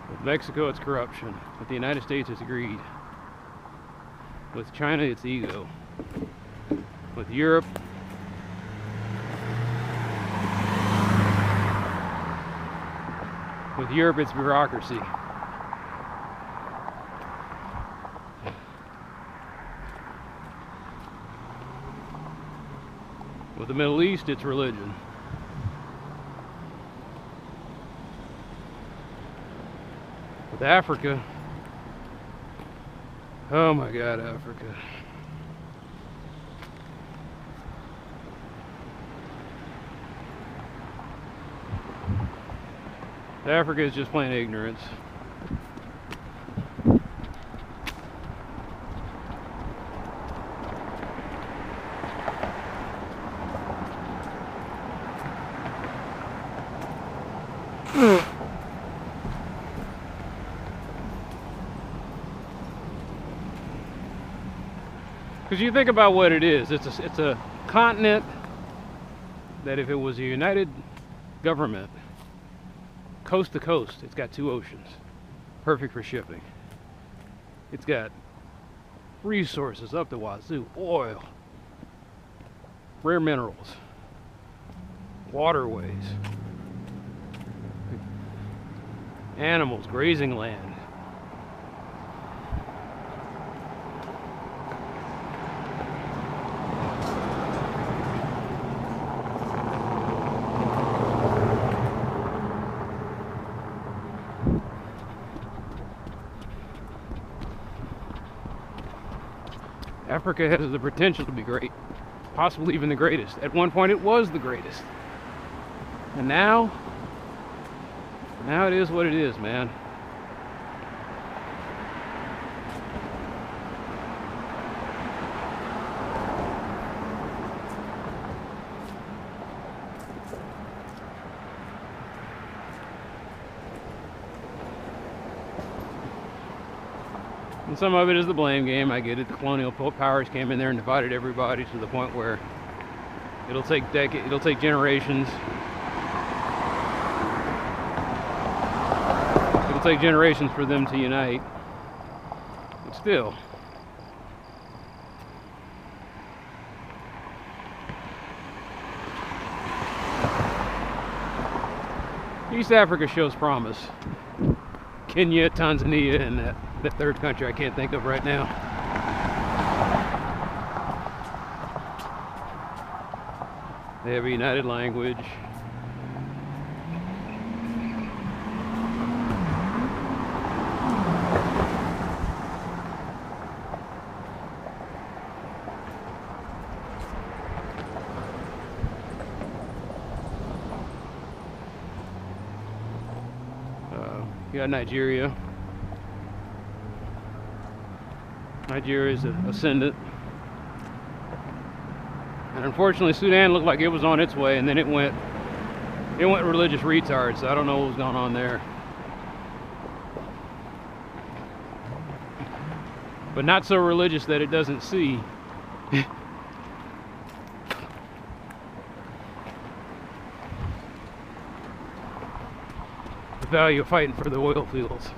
With Mexico, it's corruption. With the United States, it's greed. With China, it's ego. With Europe, it's bureaucracy. With the Middle East, it's religion. With Africa, oh my God, Africa. Africa is just plain ignorance. Because you think about what it is. It's a continent that if it was a united government, coast to coast, it's got 2 oceans. Perfect for shipping. It's got resources up the wazoo. Oil. Rare minerals. Waterways. Animals, grazing land. Africa has the potential to be great, possibly even the greatest. At one point it was the greatest. And now it is what it is, man. And some of it is the blame game. I get it. The colonial powers came in there and divided everybody to the point where it'll take generations. It'll take generations for them to unite. But still. East Africa shows promise. Kenya, Tanzania, and that third country I can't think of right now. They have a united language. You got Nigeria. Nigeria is ascendant. And unfortunately Sudan looked like it was on its way, and then it went religious retard, so I don't know what was going on there. But not so religious that it doesn't see the value of fighting for the oil fields.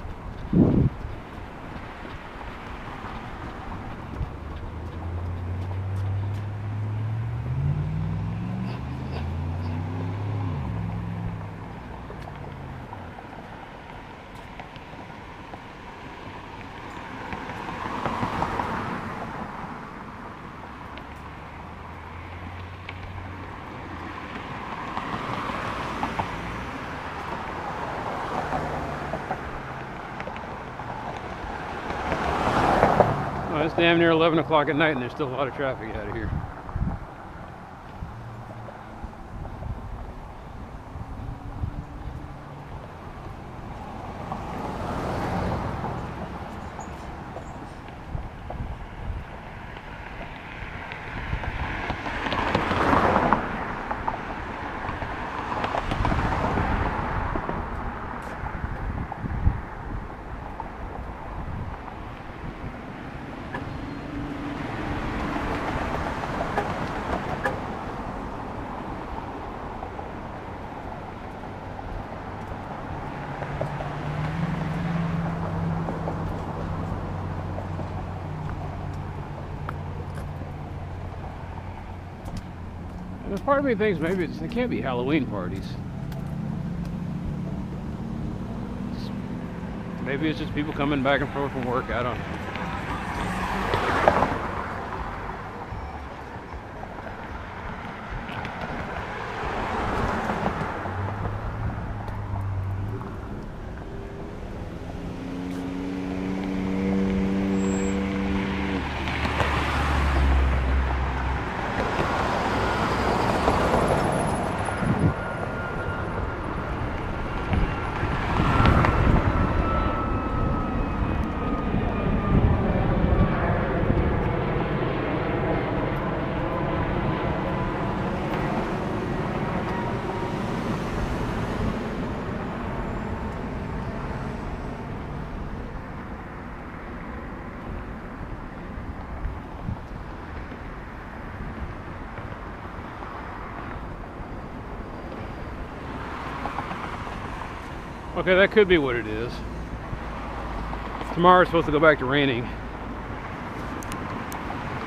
It's damn near 11 o'clock at night and there's still a lot of traffic out of here. And part of me thinks maybe it can't be Halloween parties. Maybe it's just people coming back and forth from work. I don't know. Okay, that could be what it is. Tomorrow it's supposed to go back to raining.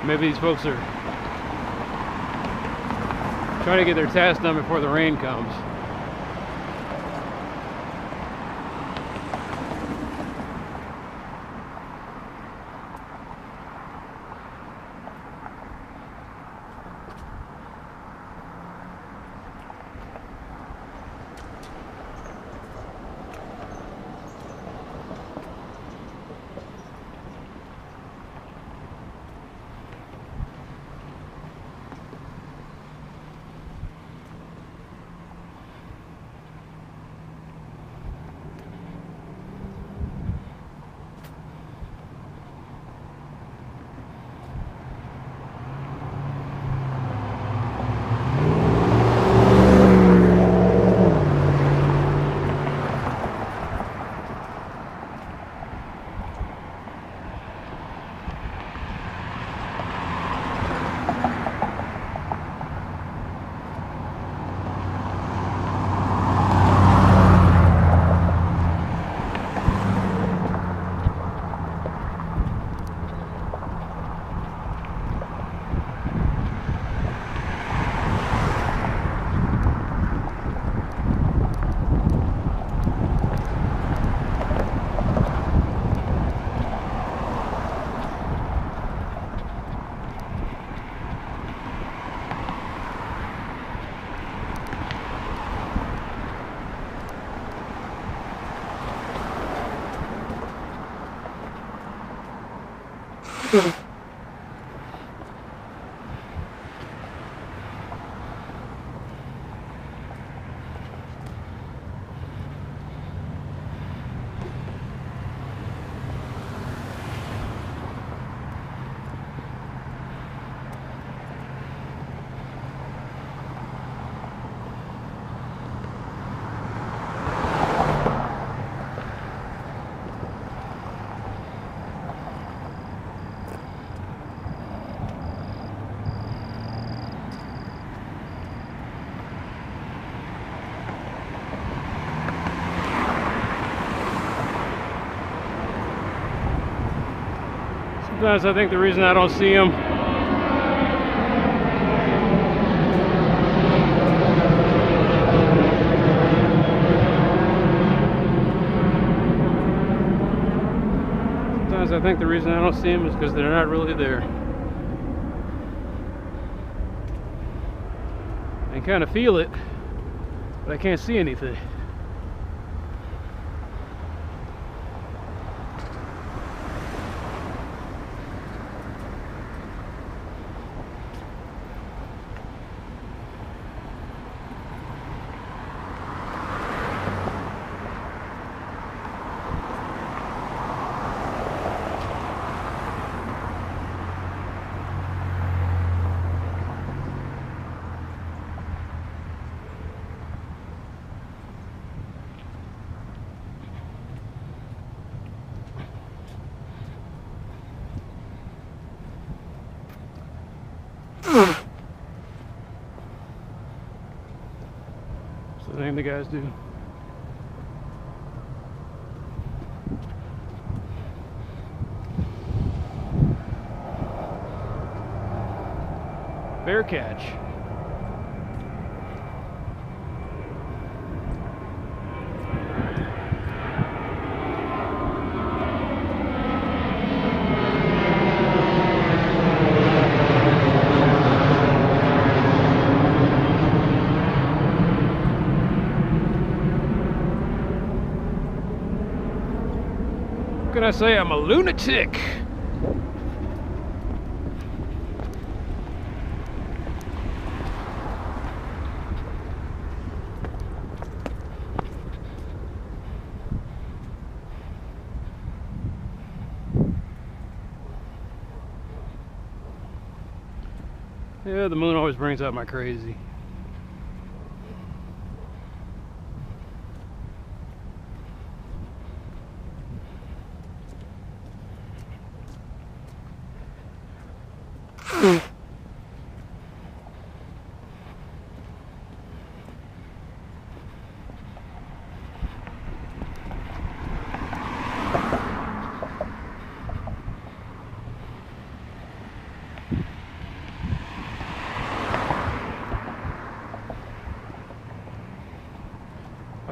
Maybe these folks are trying to get their task done before the rain comes. Sometimes I think the reason I don't see them is because they're not really there. I kind of feel it, but I can't see anything. That's the thing the guys do. Bear catch. What can I say? I'm a lunatic. Yeah, the moon always brings out my crazy.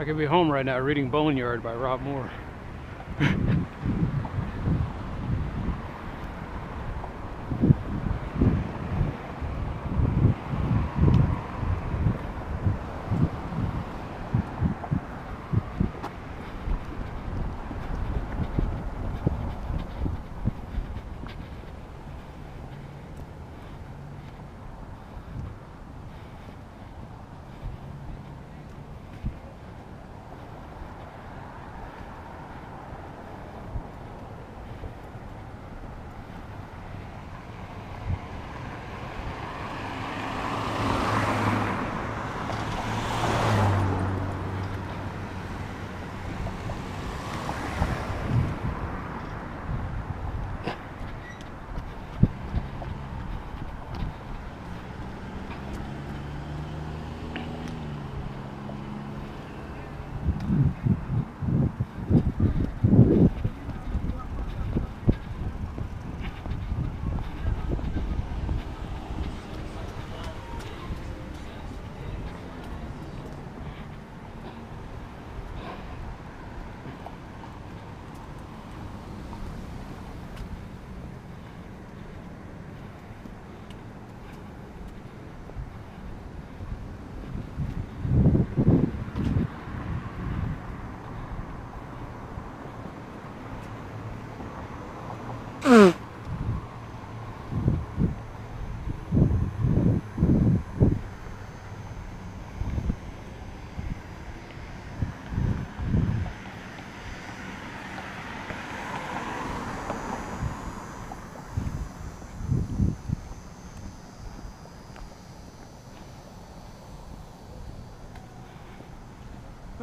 I could be home right now reading Boneyard by Rob Moore.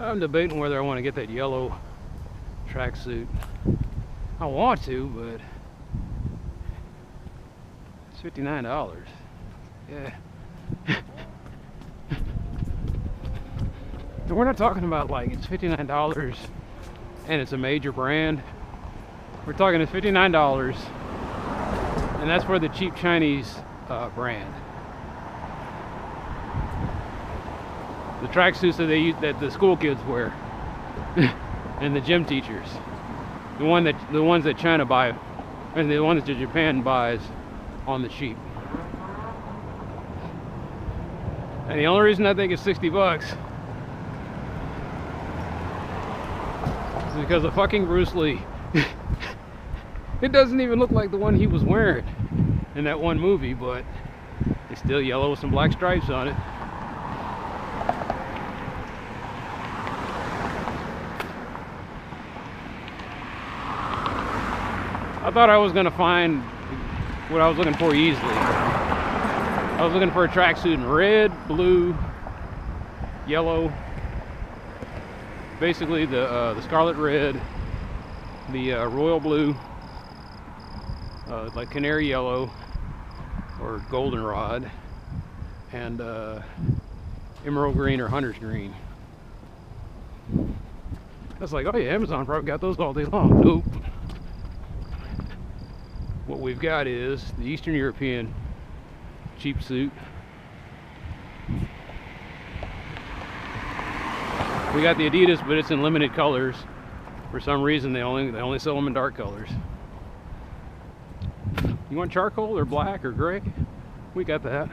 I'm debating whether I want to get that yellow tracksuit. I want to, but it's $59. Yeah. And we're not talking about like it's $59 and it's a major brand. We're talking it's $59 and that's for the cheap Chinese brand. The tracksuits that they use, that the school kids wear, and the gym teachers, the ones that China buy, and the ones that Japan buys on the cheap. And the only reason I think it's $60 is because of fucking Bruce Lee. It doesn't even look like the one he was wearing in that one movie, but it's still yellow with some black stripes on it. I thought I was going to find what I was looking for easily. I was looking for a tracksuit in red, blue, yellow, basically the scarlet red, the royal blue, like canary yellow or goldenrod, and emerald green or hunter's green. I was like, oh yeah, Amazon probably got those all day long. Nope. What we've got is the Eastern European cheap suit. We got the Adidas, but it's in limited colors. For some reason, they only sell them in dark colors. You want charcoal or black or gray? We got that.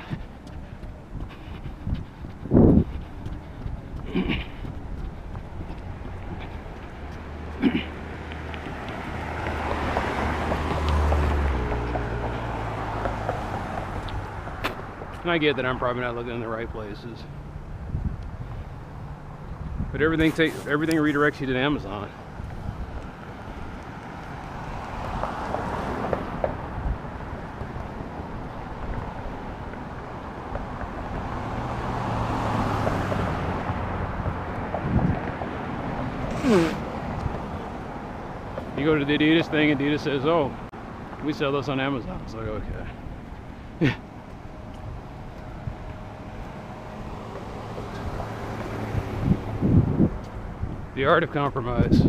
And I get that I'm probably not looking in the right places, but everything redirects you to Amazon. You go to the Adidas thing, Adidas says, "Oh, we sell this on Amazon." It's like, okay. The art of compromise.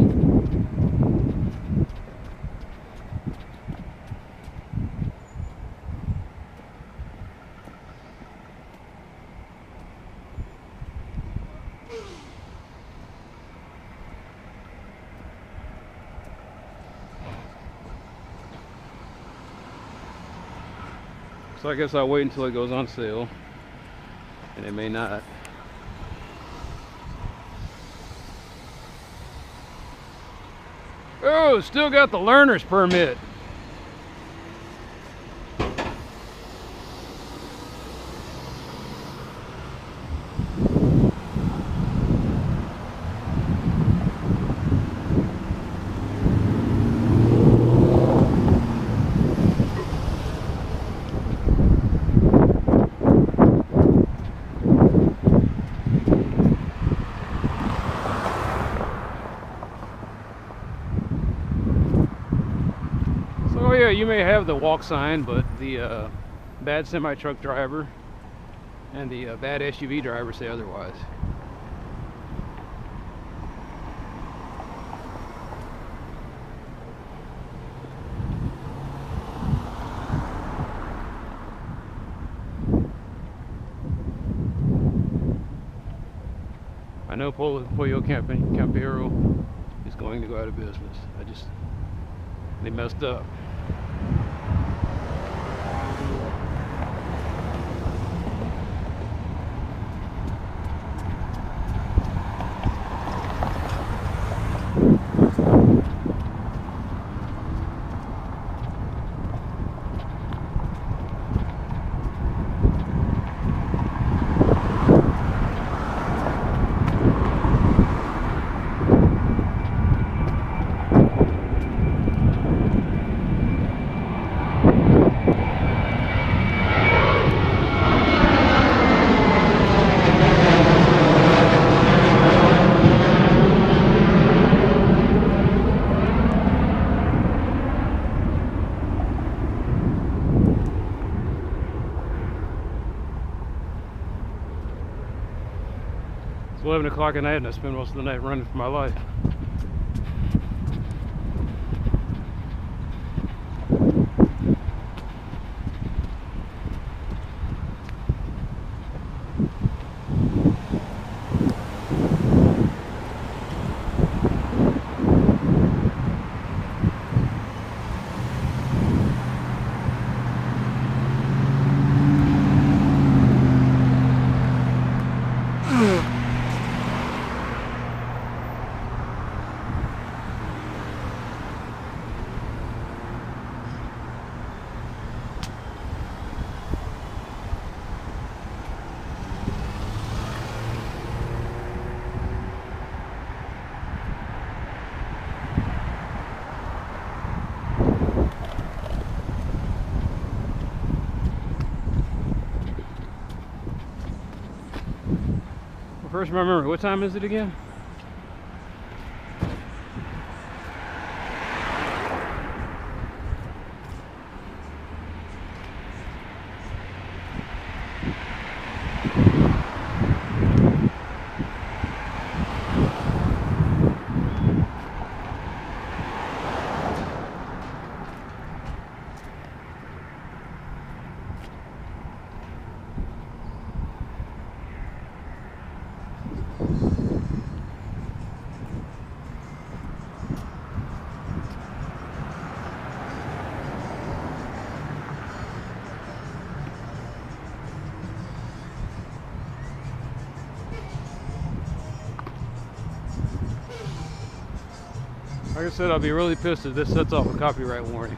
So I guess I'll wait until it goes on sale, and it may not. Oh, still got the learner's permit. Oh yeah, you may have the walk sign, but the bad semi-truck driver and the bad SUV driver say otherwise. I know Pollo Campero is going to go out of business. They messed up. It's 11 o'clock at night and I spend most of the night running for my life. First, remember, what time is it again? Like I said, I'll be really pissed if this sets off a copyright warning.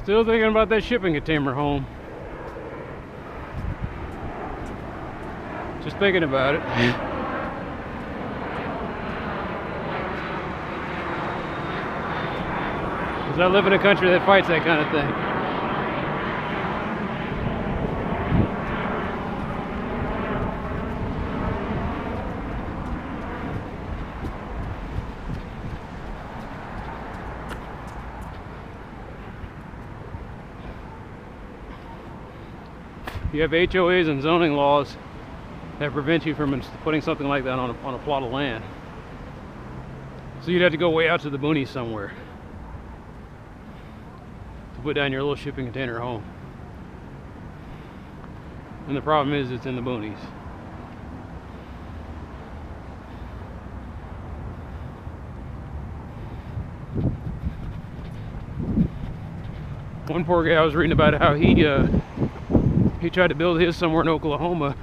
Still thinking about that shipping container home. Just thinking about it. 'Cause I live in a country that fights that kind of thing. You have HOAs and zoning laws that prevent you from putting something like that on a plot of land. So you'd have to go way out to the boonies somewhere to put down your little shipping container home. And the problem is it's in the boonies. One poor guy, I was reading about how he tried to build his somewhere in Oklahoma.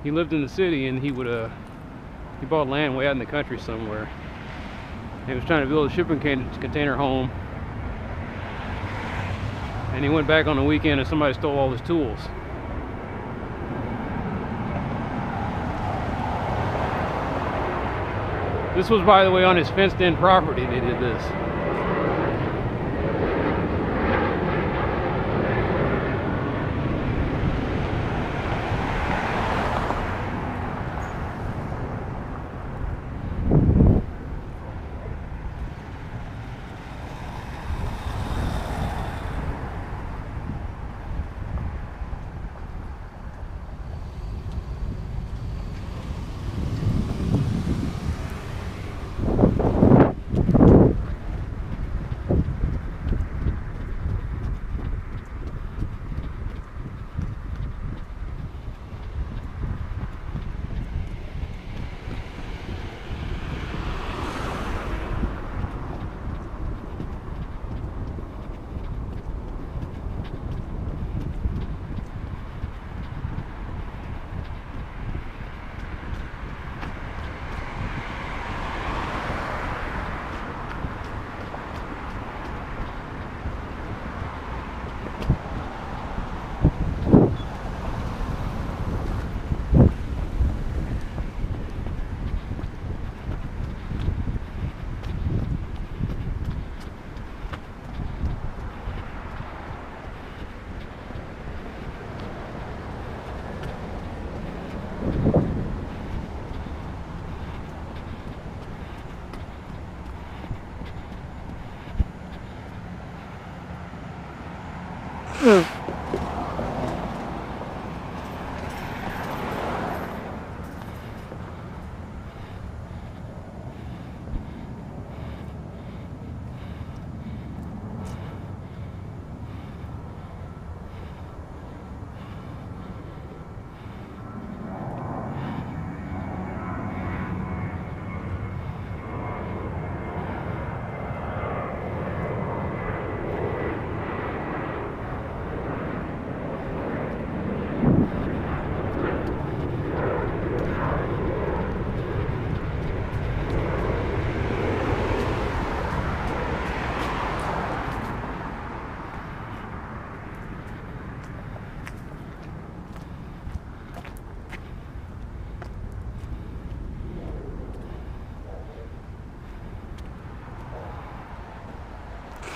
He lived in the city, and he bought land way out in the country somewhere. He was trying to build a shipping container home, and he went back on the weekend and somebody stole all his tools. This was, by the way, on his fenced-in property they did this.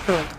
Correct.